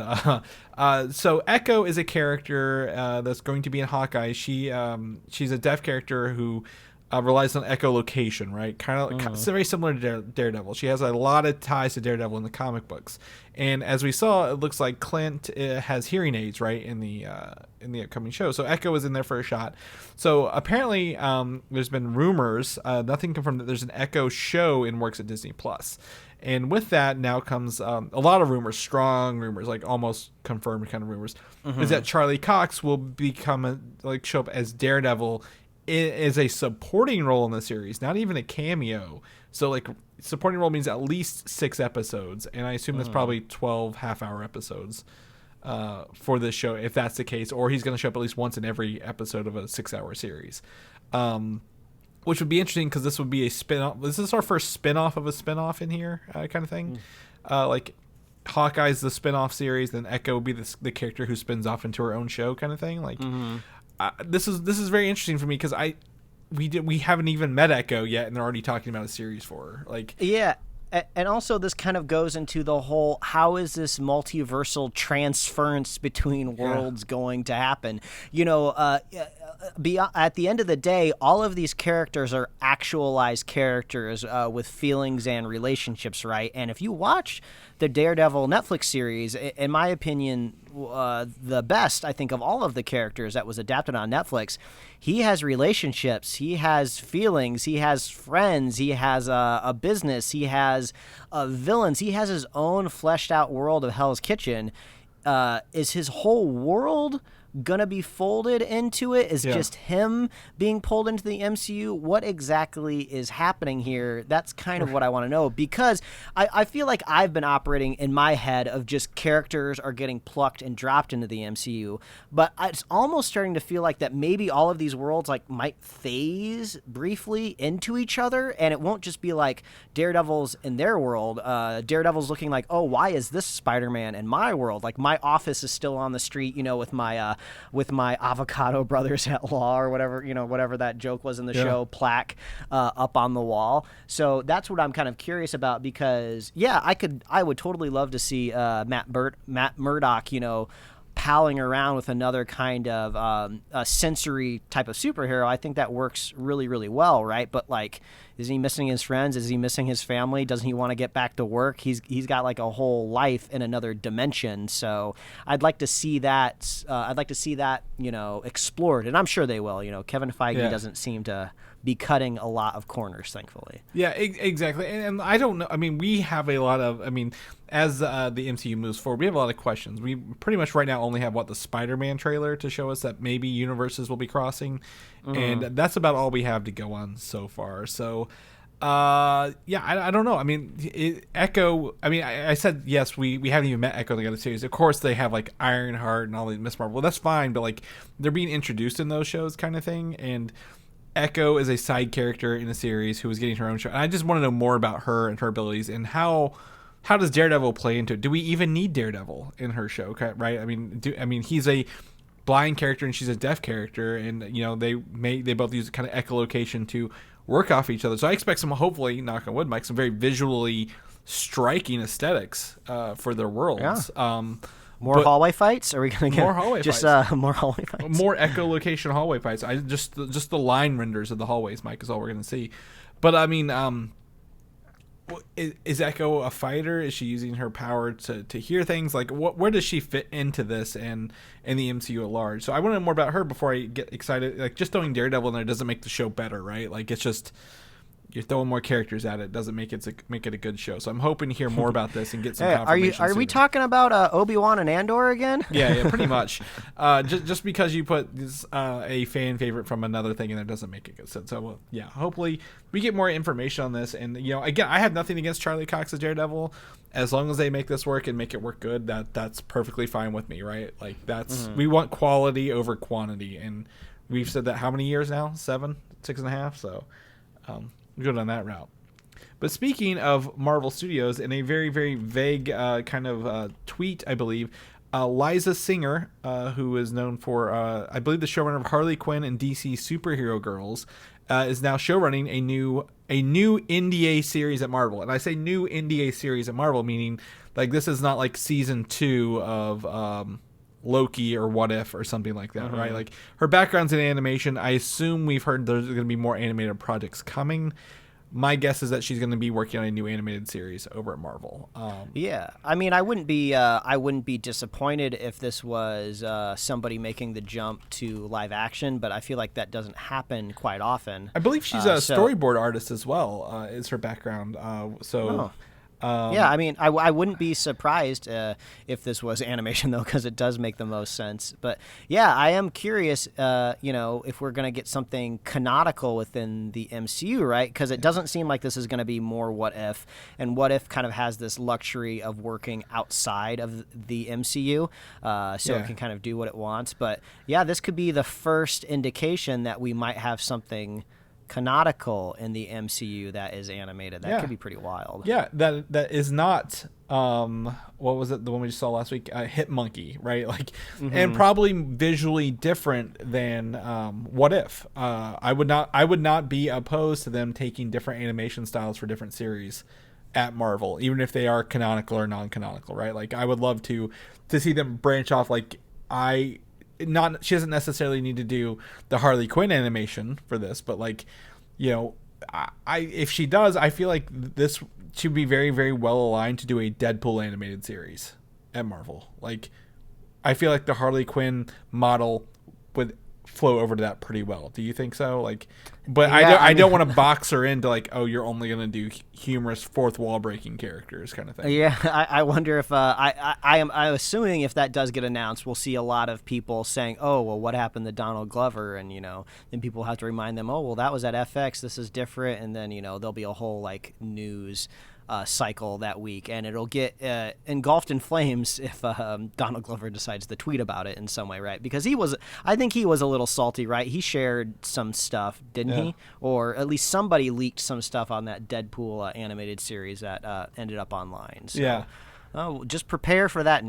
B: So Echo is a character that's going to be in Hawkeye. She's a deaf character who relies on echolocation, right? Kind of very similar to Daredevil. She has a lot of ties to Daredevil in the comic books, and as we saw, it looks like Clint has hearing aids, right, in the upcoming show. So Echo is in there for a shot. So apparently, there's been rumors, nothing confirmed, that there's an Echo show in works at Disney Plus. And with that now comes a lot of rumors, strong rumors, like almost confirmed kind of rumors, is that Charlie Cox will show up as Daredevil is a supporting role in the series, not even a cameo. So like supporting role means at least 6 episodes, and I assume that's probably 12 half-hour episodes for this show, if that's the case. Or he's going to show up at least once in every episode of a 6-hour series, which would be interesting because this would be a spin-off. This is our first spin-off of a spin-off in here, kind of thing. Like Hawkeye's the spin-off series, then Echo would be the character who spins off into her own show, kind of thing. Like. This is very interesting for me because we haven't even met Echo yet, and they're already talking about a series for her. Like, yeah,
A: and also this kind of goes into the whole, how is this multiversal transference between worlds going to happen? At the end of the day, all of these characters are actualized characters with feelings and relationships, right? And if you watch the Daredevil Netflix series, in my opinion, the best, I think, of all of the characters that was adapted on Netflix, he has relationships, he has feelings, he has friends, he has a business, he has villains, he has his own fleshed out world of Hell's Kitchen. Is his whole world gonna be folded into it? Is just him being pulled into the MCU? What exactly is happening here? That's kind of what I want to know, because I feel like I've been operating in my head of just characters are getting plucked and dropped into the MCU, but it's almost starting to feel like that maybe all of these worlds might phase briefly into each other, and it won't just be like Daredevil's in their world, Daredevil's looking like, oh, why is this Spider-Man in my world? Like, my office is still on the street, with my avocado brothers at law, or whatever that joke was in the show, plaque up on the wall. So that's what I'm kind of curious about, because I would totally love to see Matt Murdock, palling around with another kind of a sensory type of superhero. I think that works really, really well, right? But Is he missing his friends? Is he missing his family? Doesn't he want to get back to work? He's got like a whole life in another dimension. So I'd like to see that. Explored, and I'm sure they will. Kevin Feige doesn't seem to be cutting a lot of corners, thankfully.
B: Yeah, exactly. And I don't know. I mean, we have a lot of. I mean, as the MCU moves forward, we have a lot of questions. We pretty much right now only have the Spider-Man trailer to show us that maybe universes will be crossing, and that's about all we have to go on so far. So, I don't know. I mean, Echo. I mean, I said yes. We haven't even met Echo in the other series. Of course, they have like Ironheart and all these Miss Marvel. Well, that's fine, but like they're being introduced in those shows, kind of thing, and Echo is a side character in the series who is getting her own show. And I just want to know more about her and her abilities and how does Daredevil play into it? Do we even need Daredevil in her show? Right? I mean, he's a blind character and she's a deaf character, and they both use kind of echolocation to work off each other. So I expect some, hopefully, knock on wood, Mike, some very visually striking aesthetics for their worlds.
A: Yeah. More hallway fights? Are we going to get
B: more hallway fights?
A: More hallway fights?
B: More echolocation hallway fights. Just the line renders of the hallways, Mike, is all we're going to see. But I mean, is Echo a fighter? Is she using her power to hear things? Like, where does she fit into this and in the MCU at large? So I want to know more about her before I get excited. Like, just throwing Daredevil in there doesn't make the show better, right? Like, it's just you're throwing more characters at it doesn't make it a good show. So I'm hoping to hear more about this and get some confirmation.
A: Are we talking about Obi-Wan and Andor again?
B: Yeah, pretty much. Just because you put this, a fan favorite from another thing in there doesn't make it good sense. So hopefully we get more information on this. And again, I have nothing against Charlie Cox as Daredevil. As long as they make this work and make it work good, that's perfectly fine with me, right? Like we want quality over quantity, and we've said that how many years now? 7, 6.5. So. Good on that route. But speaking of Marvel Studios, in a very, very vague kind of tweet, I believe, Liza Singer, who is known for, I believe, the showrunner of Harley Quinn and DC Superhero Girls, is now showrunning a new NDA series at Marvel. And I say new NDA series at Marvel, meaning like this is not like season 2 of Loki or What If or something like that, right? Like her background's in animation. I assume we've heard there's going to be more animated projects coming. My guess is that she's going to be working on a new animated series over at Marvel.
A: Yeah, I mean, I wouldn't be disappointed if this was somebody making the jump to live action, but I feel like that doesn't happen quite often.
B: I believe she's a storyboard artist as well. Is her background?
A: I mean, I wouldn't be surprised if this was animation, though, because it does make the most sense. But, yeah, I am curious, if we're going to get something canonical within the MCU, right? Because it doesn't seem like this is going to be more What If, and What If kind of has this luxury of working outside of the MCU, it can kind of do what it wants. But, yeah, this could be the first indication that we might have something canonical in the MCU that is animated. That could be pretty wild.
B: Yeah, that is not what was it, the one we just saw last week, Hit Monkey, right? Like and probably visually different than What If. I would not be opposed to them taking different animation styles for different series at Marvel, even if they are canonical or non-canonical, right? Like I would love to see them branch off. Like she doesn't necessarily need to do the Harley Quinn animation for this, but like, if she does, I feel like this should be very, very well aligned to do a Deadpool animated series at Marvel. Like, I feel like the Harley Quinn model would flow over to that pretty well. Do you think so? Like, but I don't want to box her into like, oh, you're only going to do humorous fourth wall breaking characters kind of thing.
A: Yeah, I wonder if I'm assuming if that does get announced, we'll see a lot of people saying, oh, well, what happened to Donald Glover? And then people have to remind them, oh, well, that was at FX. This is different. And then there'll be a whole like news cycle that week, and it'll get engulfed in flames if Donald Glover decides to tweet about it in some way, right? Because I think he was a little salty, right? He shared some stuff, didn't he? Or at least somebody leaked some stuff on that Deadpool animated series that ended up online. So, just prepare for that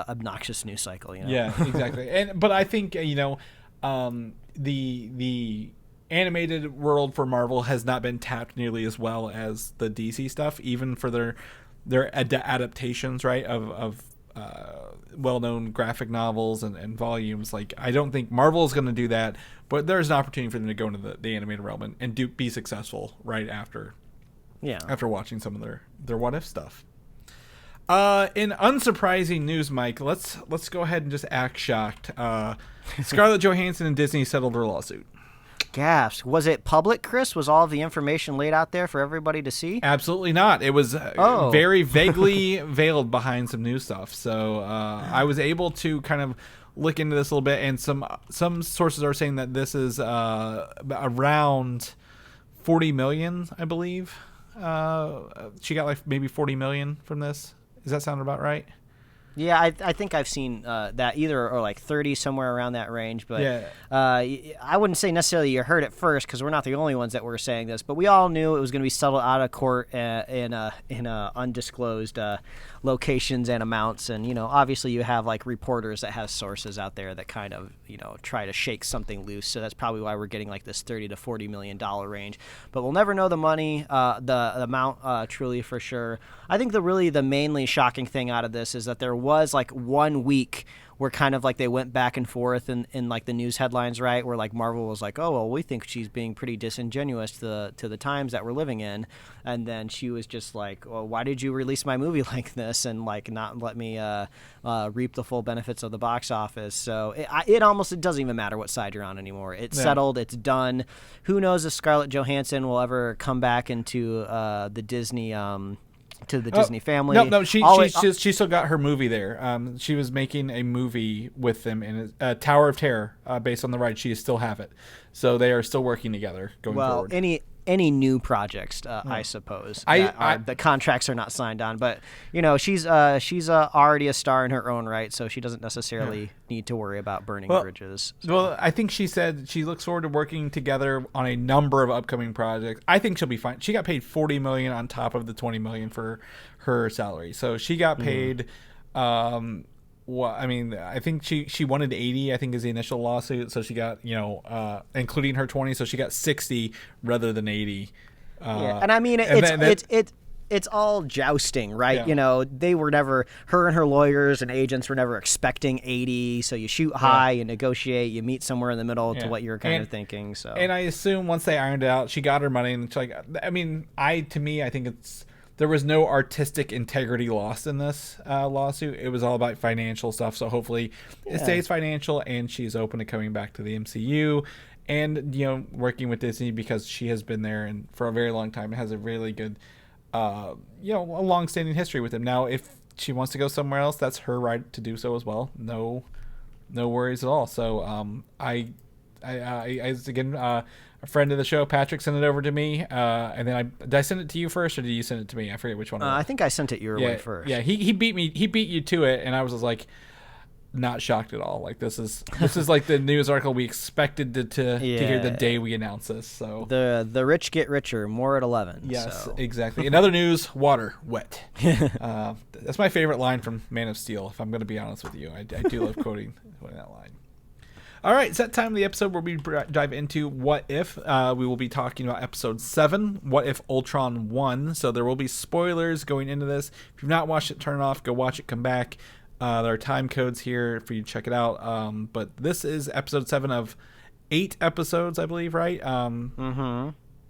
A: obnoxious news cycle.
B: Yeah, exactly. But I think the animated world for Marvel has not been tapped nearly as well as the DC stuff, even for their adaptations, right, of well-known graphic novels and volumes. Like, I don't think Marvel is going to do that, but there's an opportunity for them to go into the animated realm and be successful right after.
A: Yeah.
B: After watching some of their what if stuff. In unsurprising news, Mike, let's go ahead and just act shocked. Scarlett Johansson and Disney settled her lawsuit.
A: Gasp. Was it public, Chris? Was all of the information laid out there for everybody to see?
B: Absolutely not. It was very vaguely veiled behind some new stuff. So I was able to kind of look into this a little bit, and some sources are saying that this is around $40 million, I believe. She got like maybe $40 million from this. Does that sound about right?
A: Yeah, I think I've seen that either or like 30, somewhere around that range. But
B: yeah.
A: I wouldn't say necessarily you heard it first, because we're not the only ones that were saying this. But we all knew it was going to be settled out of court in undisclosed locations and amounts. And, obviously you have like reporters that have sources out there that kind of, try to shake something loose. So that's probably why we're getting like this $30 to $40 million range. But we'll never know the money, the amount truly for sure. I think the mainly shocking thing out of this is that there was like 1 week where kind of like they went back and forth in like the news headlines, right? Where like Marvel was like, oh, well, we think she's being pretty disingenuous to the times that we're living in. And then she was just like, well, why did you release my movie like this and like not let me reap the full benefits of the box office? So it doesn't even matter what side you're on anymore. It's settled. It's done. Who knows if Scarlett Johansson will ever come back into the Disney Disney family.
B: No, she still got her movie there. She was making a movie with them in Tower of Terror, based on the ride. She still have it, so they are still working together going forward.
A: Any new projects, I suppose. The contracts are not signed on, but she's already a star in her own right, so she doesn't necessarily need to worry about burning bridges. So.
B: Well, I think she said she looks forward to working together on a number of upcoming projects. I think she'll be fine. She got paid $40 million on top of the $20 million for her salary, so she got paid. I think she wanted 80, I think, is the initial lawsuit. So she got, including her 20, so she got 60 rather than 80.
A: And I mean, it's all jousting, right?
B: Yeah.
A: They were never, her and her lawyers and agents were never expecting 80. So you shoot high, you negotiate, you meet somewhere in the middle to what you're kind of thinking. So,
B: and I assume once they ironed it out, she got her money, and I think there was no artistic integrity lost in this lawsuit. It was all about financial stuff. So hopefully it stays financial, and she's open to coming back to the MCU and, working with Disney, because she has been there and for a very long time and has a really good, a long-standing history with them. Now, if she wants to go somewhere else, that's her right to do so as well. No worries at all. So a friend of the show, Patrick, sent it over to me, and then did I send it to you first, or did you send it to me? I forget which one.
A: I think I sent it your way first.
B: Yeah, he beat me. He beat you to it, and I was just like, not shocked at all. Like, this is like the news article we expected to hear the day we announce this. So
A: the rich get richer, more at 11.
B: Yes,
A: so.
B: Exactly. In other news, water wet. That's my favorite line from Man of Steel. If I'm going to be honest with you, I do love quoting that line. All right, it's that time of the episode where we dive into What If. We will be talking about episode 7, What If Ultron won. So there will be spoilers going into this. If you've not watched it, turn it off, go watch it, come back. There are time codes here for you to check it out. But this is episode 7 of 8 episodes, I believe, right?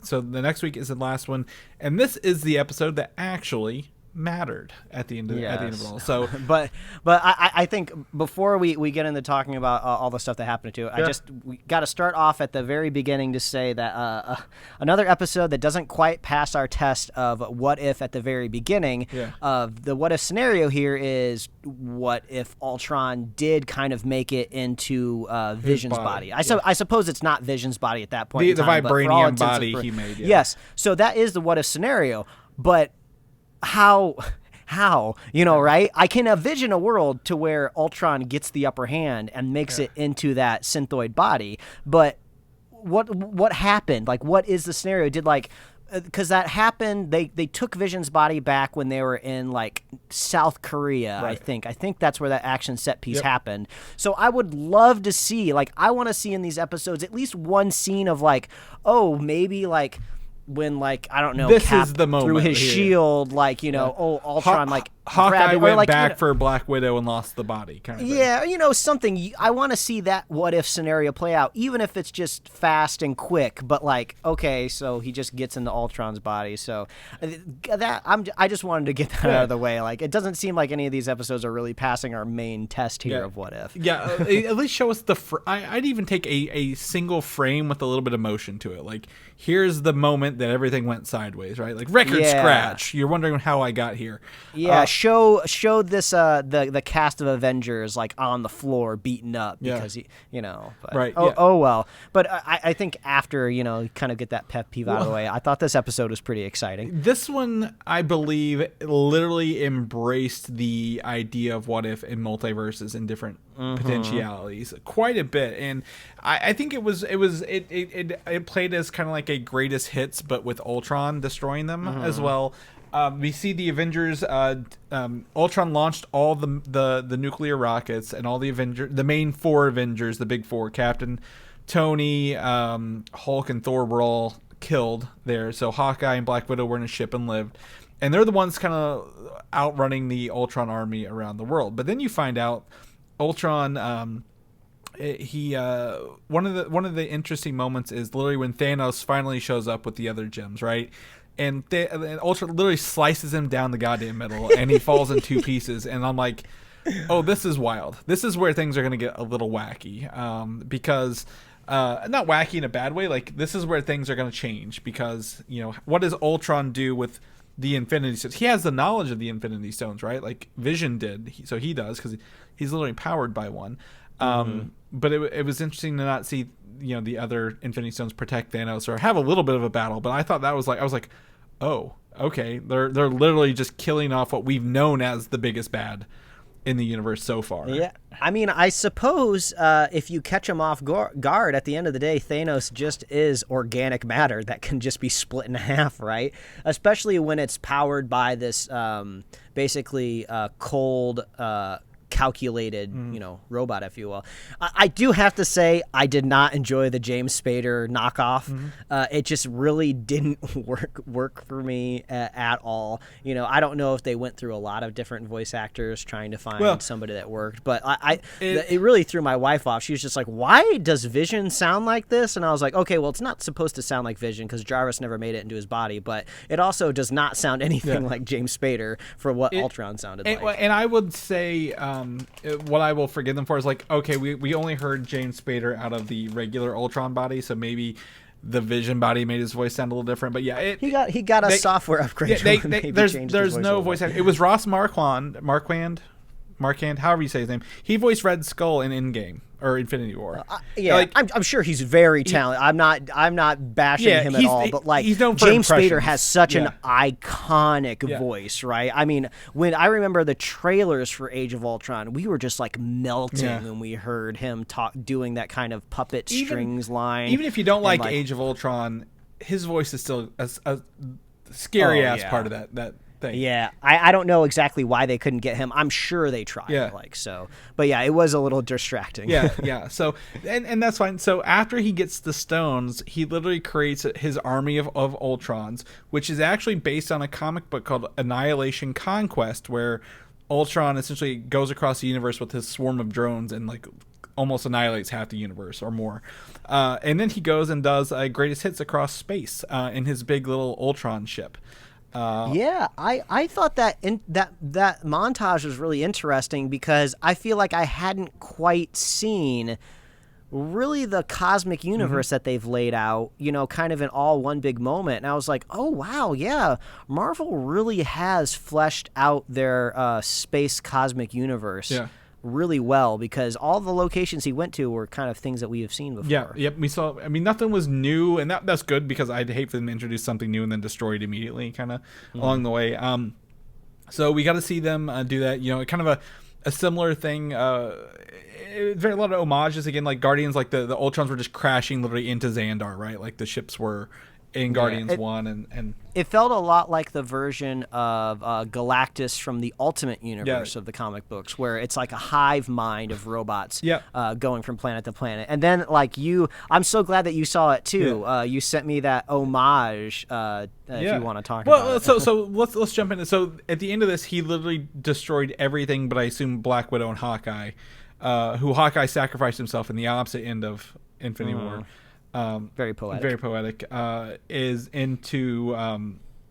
B: So the next week is the last one. And this is the episode that actually mattered at the end of it all. So
A: but I think before we get into talking about all the stuff that happened to it, we got to start off at the very beginning to say that another episode that doesn't quite pass our test of what if at the very beginning of the what if scenario here is what if Ultron did kind of make it into Vision's body. I suppose it's not Vision's body at that point.
B: The vibranium body he made.
A: Yes, so that is the what if scenario, but how right? I can envision a world to where Ultron gets the upper hand and makes it into that synthoid body, but what happened? Like, what is the scenario? Did because that happened, they took Vision's body back when they were in like South Korea, right. I think that's where that action set piece happened. So I would love to see, I want to see in these episodes at least one scene of maybe when I don't know,
B: this
A: Cap
B: is the moment
A: through his
B: here.
A: shield, Ultron
B: Hawkeye went
A: like,
B: back for Black Widow and lost the body, kind of thing.
A: Yeah, something. I want to see that what if scenario play out, even if it's just fast and quick. But like, okay, so he just gets into Ultron's body. So I just wanted to get that out of the way. Like, it doesn't seem like any of these episodes are really passing our main test here of what if.
B: Yeah, at least show us I'd even take a single frame with a little bit of motion to it. Like, here's the moment that everything went sideways, right? Like, record scratch. You're wondering how I got here.
A: Yeah, show this the cast of Avengers like on the floor beaten up because but,
B: right.
A: Oh well. But I think after kind of get that pet peeve out of the way, I thought this episode was pretty exciting.
B: This one, I believe, literally embraced the idea of what if in multiverses and different potentialities quite a bit, and I think it played as kind of like a greatest hits, but with Ultron destroying them as well. We see the Avengers. Ultron launched all the nuclear rockets, and all the main four Avengers, the big four, Captain, Tony, Hulk, and Thor, were all killed there. So Hawkeye and Black Widow were in a ship and lived, and they're the ones kind of outrunning the Ultron army around the world. But then you find out Ultron. One of the interesting moments is literally when Thanos finally shows up with the other gems, right? And Ultron literally slices him down the goddamn middle, and he falls in two pieces. And I'm like, oh, this is wild. This is where things are going to get a little wacky, because not wacky in a bad way. Like, this is where things are going to change, because what does Ultron do with the Infinity Stones? He has the knowledge of the Infinity Stones, right? Like Vision did, so he does, because he's literally powered by one. But it was interesting to not see the other Infinity Stones protect Thanos or have a little bit of a battle. But I thought that was like, I was like, oh, okay, they're literally just killing off what we've known as the biggest bad in the universe so far.
A: Yeah, I mean, I suppose if you catch him off guard, at the end of the day, Thanos just is organic matter that can just be split in half, right? Especially when it's powered by this basically cold, calculated, robot, if you will. I do have to say, I did not enjoy the James Spader knockoff. It just really didn't work for me at all. I don't know if they went through a lot of different voice actors trying to find somebody that worked, but it really threw my wife off. She was just like, "Why does Vision sound like this?" And I was like, "Okay, well, it's not supposed to sound like Vision because Jarvis never made it into his body, but it also does not sound anything like James Spader for what Ultron sounded like."
B: And I would say, what I will forgive them for is like, okay, we only heard James Spader out of the regular Ultron body, so maybe the Vision body made his voice sound a little different. But yeah,
A: he got a software upgrade.
B: There's no voice actor. It was Ross Marquand, however you say his name. He voiced Red Skull in Endgame or Infinity War.
A: I'm sure he's very talented. I'm not bashing him at all, but like,
B: he's known for
A: James Spader
B: impressions.
A: has such an iconic voice, right? I mean, when I remember the trailers for Age of Ultron, we were just like melting when we heard him doing that kind of puppet strings line.
B: Even if you don't like Age of Ultron, his voice is still a scary ass part of that thing.
A: Yeah, I don't know exactly why they couldn't get him. I'm sure they tried. But yeah, it was a little distracting.
B: Yeah. So and that's fine. So after he gets the stones, he literally creates his army of Ultrons, which is actually based on a comic book called Annihilation Conquest, where Ultron essentially goes across the universe with his swarm of drones and like almost annihilates half the universe or more. And then he goes and does greatest hits across space in his big little Ultron ship.
A: I thought that that montage was really interesting because I feel like I hadn't quite seen really the cosmic universe that they've laid out, kind of in all one big moment. And I was like, oh, wow, yeah, Marvel really has fleshed out their space cosmic universe really well, because all the locations he went to were kind of things that we have seen before.
B: We saw. I mean, nothing was new, and that's good because I'd hate for them to introduce something new and then destroy it immediately, kind of along the way. So we got to see them do that. Kind of a similar thing. Very a lot of homages again, like Guardians, like the Ultrons were just crashing literally into Xandar, right? Like the ships were in Guardians 1 and
A: it felt a lot like the version of Galactus from the Ultimate Universe of the comic books, where it's like a hive mind of robots going from planet to planet. And then, like, I'm so glad that you saw it too. You sent me that homage. If you want to talk about it.
B: So let's jump into. So at the end of this, he literally destroyed everything, but I assume Black Widow and Hawkeye, who Hawkeye sacrificed himself in the opposite end of Infinity War.
A: Very poetic.
B: Is into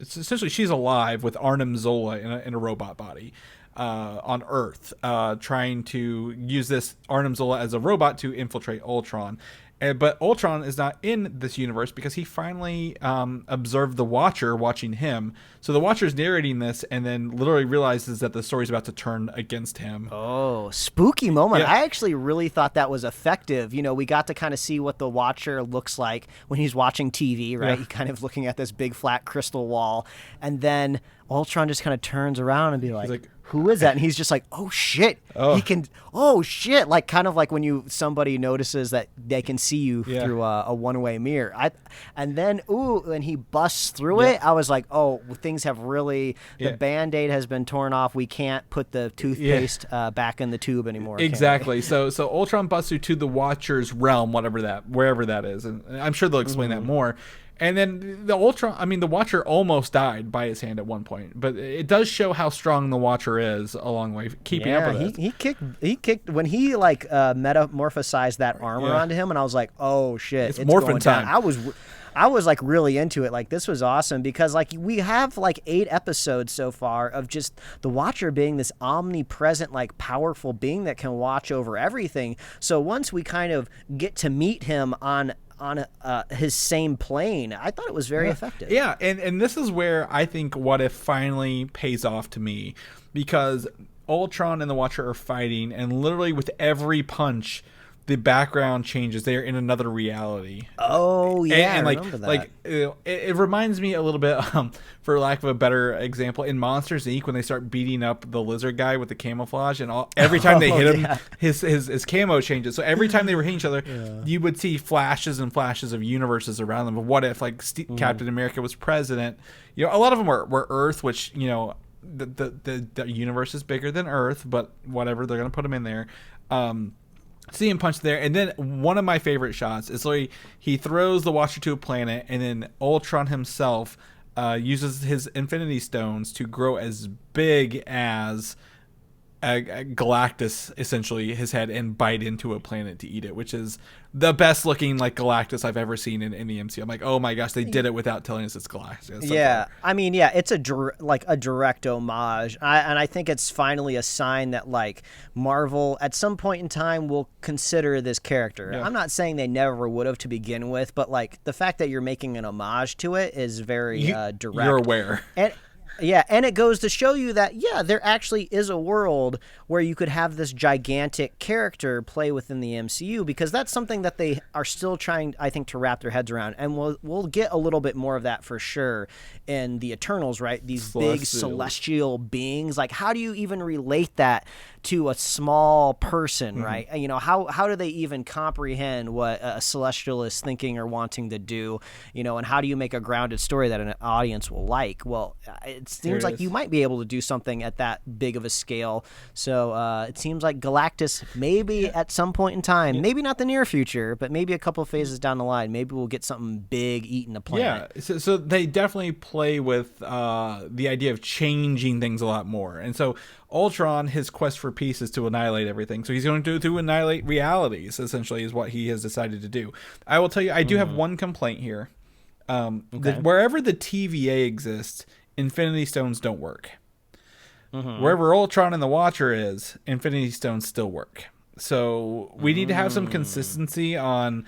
B: it's essentially she's alive with Arnim Zola in a robot body on Earth, trying to use this Arnim Zola as a robot to infiltrate Ultron. But Ultron is not in this universe because he finally observed the Watcher watching him. So the Watcher's narrating this and then literally realizes that the story's about to turn against him.
A: Oh, spooky moment. I actually really thought that was effective. You know, we got to kind of see what the Watcher looks like when he's watching TV, right? He's kind of looking at this big flat crystal wall. And then Ultron just kind of turns around and be like, who is that? And he's just like, oh shit. He can, oh shit. Like, kind of like when somebody notices that they can see you through a one-way mirror. And then when he busts through it, I was like, oh, things have really, the Band-Aid has been torn off. We can't put the toothpaste back in the tube anymore.
B: Exactly. So Ultron busts through to the Watcher's realm, wherever that is. And I'm sure they'll explain that more. And then the Watcher almost died by his hand at one point, but it does show how strong the Watcher is along the way, keeping up with it.
A: He kicked when he metamorphosized that armor onto him, and I was like, oh shit, it's
B: morphin'
A: going
B: time.
A: down. I was like really into it. Like, this was awesome because like we have like 8 episodes so far of just the Watcher being this omnipresent, like powerful being that can watch over everything. So once we kind of get to meet him on his same plane, I thought it was very effective.
B: Yeah, and this is where I think What If finally pays off to me, because Ultron and the Watcher are fighting, and literally with every punch, the background changes. They are in another reality.
A: Oh yeah,
B: and
A: I remember that.
B: Like it reminds me a little bit, for lack of a better example, in Monsters Inc. when they start beating up the lizard guy with the camouflage, and every time they hit him, his camo changes. So every time they were hitting each other, you would see flashes and flashes of universes around them. Of what if Captain America was president? You know, a lot of them were Earth, which, you know, the universe is bigger than Earth, but whatever, they're gonna put them in there. See him punch there, and then one of my favorite shots is like he throws the Watcher to a planet, and then Ultron himself uses his Infinity Stones to grow as big as Galactus, essentially, his head, and bite into a planet to eat it, which is the best looking like Galactus I've ever seen in the MCU. I'm like, oh my gosh, they did it without telling us it's Galactus.
A: I mean, it's a direct homage, and I think it's finally a sign that like Marvel at some point in time will consider this character. I'm not saying they never would have to begin with, but like the fact that you're making an homage to it is very direct.
B: You're aware.
A: And it goes to show you that, there actually is a world where you could have this gigantic character play within the MCU, because that's something that they are still trying, I think, to wrap their heads around. And we'll get a little bit more of that for sure in the Eternals, right? These big celestial beings. Like, how do you even relate that to a small person, right? You know, how do they even comprehend what a celestial is thinking or wanting to do, you know, and how do you make a grounded story that an audience will like? Well, it seems like you might be able to do something at that big of a scale. So it seems like Galactus, maybe at some point in time, maybe not the near future, but maybe a couple of phases down the line, maybe we'll get something big eating a planet.
B: Yeah, so they definitely play with the idea of changing things a lot more. And so Ultron, his quest for peace is to annihilate everything. So he's going to annihilate realities, essentially, is what he has decided to do. I will tell you, I do have one complaint here. Wherever the TVA exists, Infinity Stones don't work. Wherever Ultron and the Watcher is, Infinity Stones still work. So we need to have some consistency on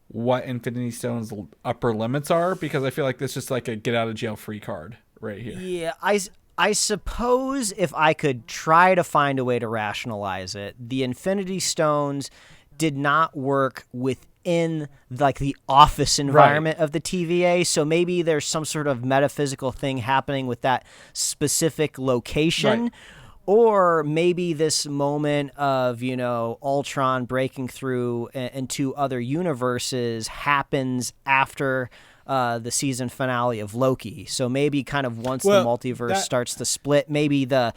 B: what Infinity Stones' upper limits are, because I feel like this is just like a get out of jail free card right here.
A: Yeah, I suppose if I could try to find a way to rationalize it, the Infinity Stones did not work within like the office environment of the TVA, so maybe there's some sort of metaphysical thing happening with that specific location. Or maybe this moment of, you know, Ultron breaking through into other universes happens after the season finale of Loki. So maybe kind of once the multiverse starts to split, maybe the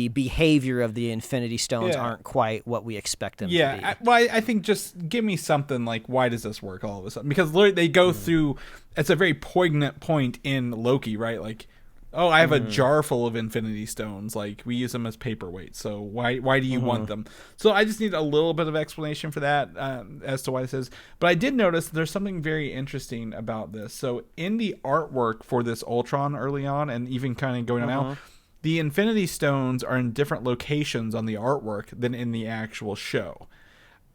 A: behavior of the Infinity Stones aren't quite what we expect them to be.
B: I think just give me something like, why does this work all of a sudden? Because literally they go through, it's a very poignant point in Loki, right? Like, oh, I have a jar full of Infinity Stones. Like, we use them as paperweights. So why do you want them? So I just need a little bit of explanation for that as to why this is. But I did notice there's something very interesting about this. So in the artwork for this Ultron early on, and even kind of going on now, the Infinity Stones are in different locations on the artwork than in the actual show.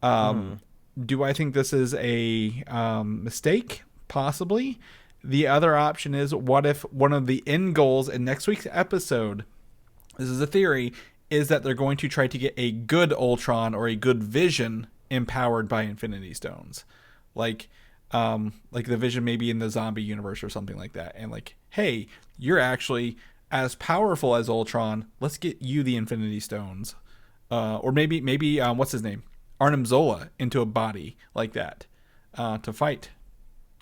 B: Do I think this is a mistake? Possibly. The other option is, what if one of the end goals in next week's episode, this is a theory, is that they're going to try to get a good Ultron or a good Vision empowered by Infinity Stones. Like the Vision maybe in the zombie universe or something like that. And like, hey, you're actually as powerful as Ultron. Let's get you the Infinity Stones. Or maybe what's his name? Arnim Zola into a body like that to fight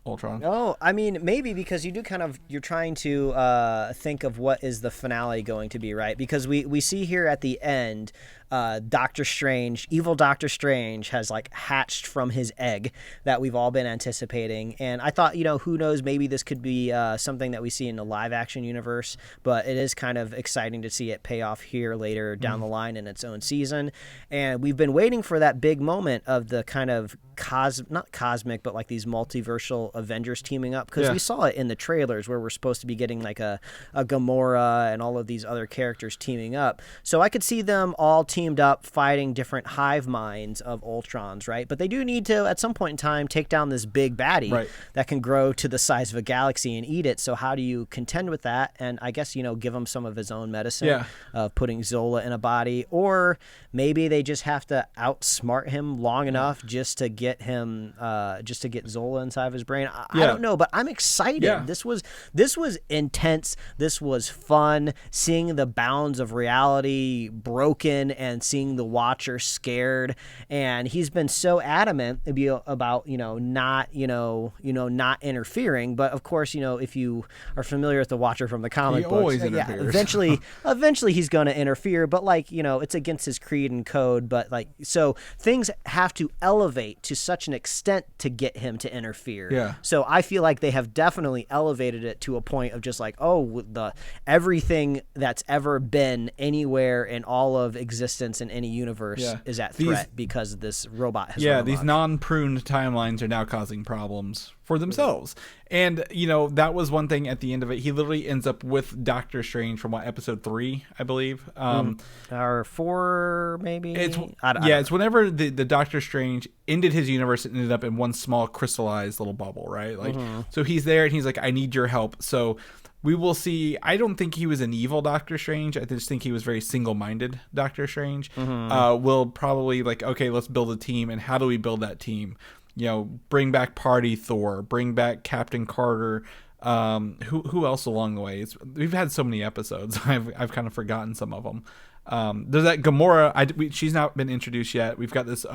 B: Ultron.
A: Oh, I mean, maybe because you're trying to think of what is the finale going to be, right? Because we see here at the end, Doctor Strange, evil Doctor Strange has like hatched from his egg that we've all been anticipating. And I thought, who knows, maybe this could be something that we see in the live action universe, but it is kind of exciting to see it pay off here later down the line in its own season. And we've been waiting for that big moment of the kind of not cosmic, but like these multiversal Avengers teaming up, because we saw it in the trailers where we're supposed to be getting like a Gamora and all of these other characters teaming up. So I could see them all teamed up fighting different hive minds of Ultrons, right? But they do need to at some point in time take down this big baddie that can grow to the size of a galaxy and eat it. So how do you contend with that? And I guess give him some of his own medicine of putting Zola in a body, or maybe they just have to outsmart him long enough just to get him just to get Zola inside of his brain. I don't know, but I'm excited. This was intense. This was fun, seeing the bounds of reality broken and seeing the Watcher scared. And he's been so adamant about not interfering. But of course, if you are familiar with the Watcher from the comic books,
B: always interferes.
A: eventually he's going to interfere. But it's against his creed and code. But so things have to elevate to such an extent to get him to interfere. So I feel like they have definitely elevated it to a point of just everything that's ever been anywhere in all of existence in any universe is at threat because this robot has run
B: these
A: amok.
B: non-pruned timelines are now causing problems for themselves. And that was one thing at the end of it. He literally ends up with Doctor Strange from episode 3, I believe,
A: or 4 maybe.
B: It's whenever the Doctor Strange ended his universe and ended up in one small crystallized little bubble, right? So he's there and he's like, I need your help. So we will see. I don't think he was an evil Doctor Strange. I just think he was very single-minded Doctor Strange. We'll probably okay, let's build a team. And how do we build that team? Bring back Party Thor, bring back Captain Carter. Who else along the way? We've had so many episodes. I've kind of forgotten some of them. There's that Gamora. She's not been introduced yet. We've got this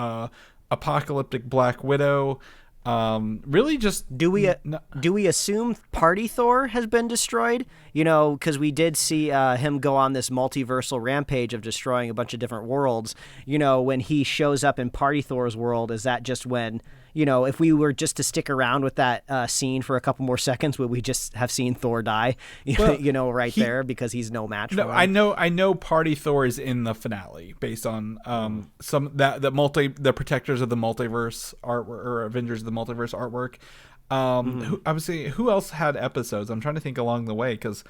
B: apocalyptic Black Widow. Really just
A: do we assume Party Thor has been destroyed? Because we did see him go on this multiversal rampage of destroying a bunch of different worlds. When he shows up in Party Thor's world, is that just when if we were just to stick around with that scene for a couple more seconds, would we just have seen Thor die? There because he's no match for him?
B: I know Party Thor is in the finale based on the Protectors of the Multiverse art or Avengers of the Multiverse artwork. I would say, who else had episodes? I'm trying to think along the way because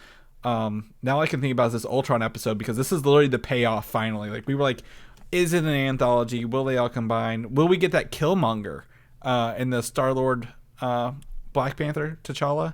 B: now I can think about this Ultron episode, because this is literally the payoff finally. We were like, is it an anthology? Will they all combine? Will we get that Killmonger in the Star-Lord Black Panther T'Challa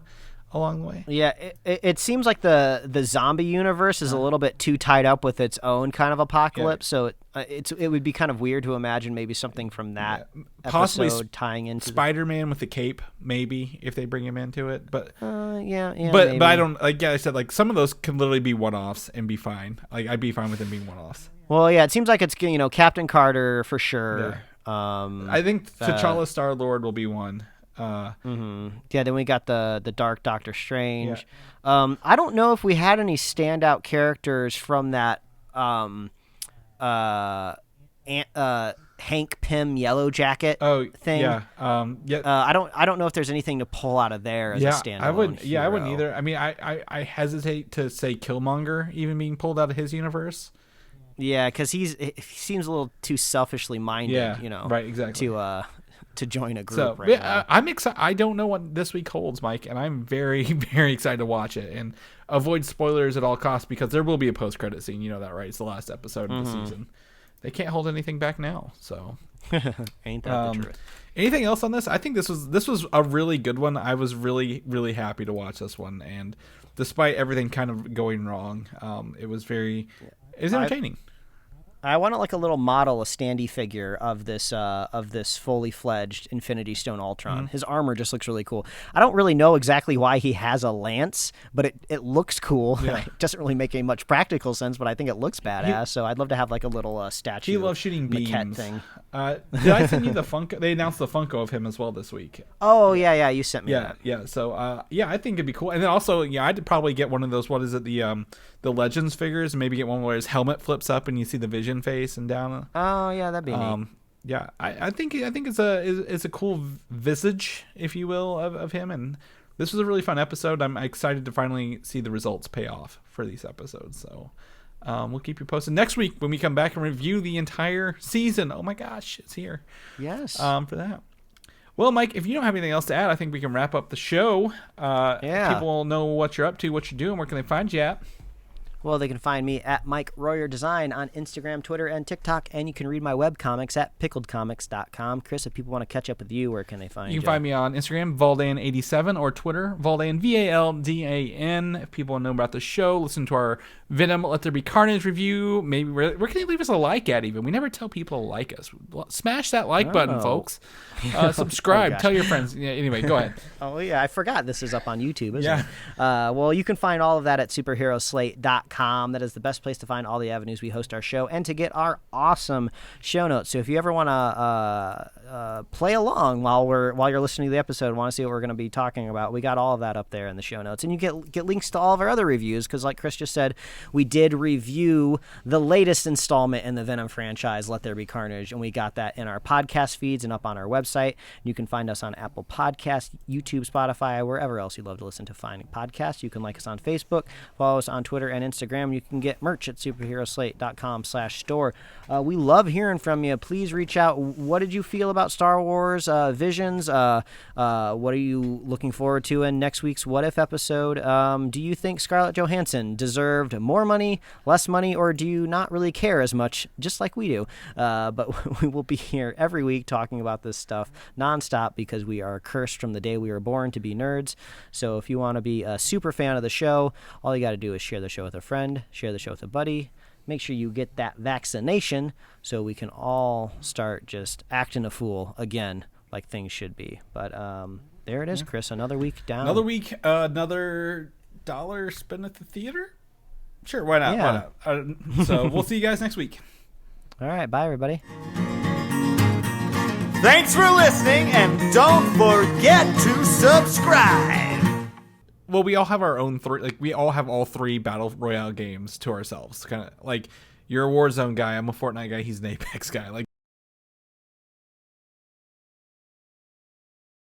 B: along the way?
A: Yeah, it seems like the zombie universe is a little bit too tied up with its own kind of apocalypse, so it would be kind of weird to imagine maybe something from that
B: possibly
A: episode tying into
B: Spider-Man with the cape, maybe, if they bring him into it. But
A: but
B: I don't, I said, some of those can literally be one-offs and be fine. I'd be fine with them being one-offs.
A: Well, yeah, it seems like it's Captain Carter for sure.
B: I think T'Challa Star-Lord will be one.
A: Yeah, then we got the Dark Doctor Strange. I don't know if we had any standout characters from that Hank Pym Yellow Jacket thing.
B: Yeah.
A: I don't know if there's anything to pull out of there as a standalone.
B: I wouldn't
A: hero.
B: either. I mean, I hesitate to say Killmonger even being pulled out of his universe.
A: Yeah, because he seems a little too selfishly minded.
B: Yeah, right, exactly.
A: To join a group.
B: So
A: right now.
B: I'm excited. I don't know what this week holds, Mike, and I'm very, very excited to watch it and avoid spoilers at all costs because there will be a post-credit scene. You know that, right? It's the last episode of the season. They can't hold anything back now. So,
A: ain't that the truth?
B: Anything else on this? I think this was a really good one. I was really, really happy to watch this one, and despite everything kind of going wrong, it was entertaining.
A: I want like a little model, a standee figure of this fully fledged Infinity Stone Ultron. His armor just looks really cool. I don't really know exactly why he has a lance, but it looks cool.
B: Yeah.
A: It doesn't really make any much practical sense, but I think it looks badass. So I'd love to have like a little statue.
B: He loves shooting
A: maquette
B: beams.
A: Thing.
B: Did I send you the Funko? They announced the Funko of him as well this week.
A: Oh yeah, you sent me that.
B: Yeah. So I think it'd be cool. And then also, I'd probably get one of those. What is it? The Legends figures. Maybe get one where his helmet flips up and you see the Vision face and down.
A: Oh yeah, that'd be neat.
B: Yeah, I think it's a cool visage, if you will, of him. And this was a really fun episode. I'm excited to finally see the results pay off for these episodes. So we'll keep you posted next week when we come back and review the entire season. Oh my gosh, it's here.
A: Yes.
B: For that. Well, Mike, if you don't have anything else to add, I think we can wrap up the show. People know what you're up to, what you're doing. Where can they find you at?
A: Well, they can find me at Mike Royer Design on Instagram, Twitter, and TikTok, and you can read my webcomics at pickledcomics.com. Chris, if people want to catch up with you, where can they find you?
B: You can find me on Instagram, Valdan87, or Twitter, Valdan, Valdan. If people want to know about the show, listen to our Venom, Let There Be Carnage review. Maybe where can they leave us a like at even? We never tell people to like us. Smash that like button, folks. Subscribe. Tell your friends. Yeah, anyway, go ahead.
A: Oh, yeah, I forgot this is up on YouTube, isn't it? Well, you can find all of that at superheroslate.com. That is the best place to find all the avenues we host our show and to get our awesome show notes. So if you ever want to play along while you're listening to the episode and want to see what we're going to be talking about, we got all of that up there in the show notes. And you get links to all of our other reviews because, like Chris just said, we did review the latest installment in the Venom franchise, Let There Be Carnage, and we got that in our podcast feeds and up on our website. You can find us on Apple Podcasts, YouTube, Spotify, wherever else you love to listen to finding podcasts. You can like us on Facebook, follow us on Twitter and Instagram. You can get merch at superheroslate.com/store. We love hearing from you. Please reach out. What did you feel about Star Wars Visions? What are you looking forward to in next week's What If episode? Do you think Scarlett Johansson deserved more money, less money, or do you not really care as much, just like we do? But we will be here every week talking about this stuff nonstop because we are cursed from the day we were born to be nerds. So if you want to be a super fan of the show, all you got to do is share the show with a friend, share the show with a buddy. Make sure you get that vaccination so we can all start just acting a fool again like things should be. But there it is, Chris. Another week down.
B: Another week, another dollar spent at the theater? Sure, why not?
A: Yeah.
B: Why not? So we'll see you guys next week.
A: All right, bye, everybody.
D: Thanks for listening, and don't forget to subscribe.
B: Well, we all have our own we all have all three Battle Royale games to ourselves. Kind of like you're a Warzone guy, I'm a Fortnite guy, he's an Apex guy. Like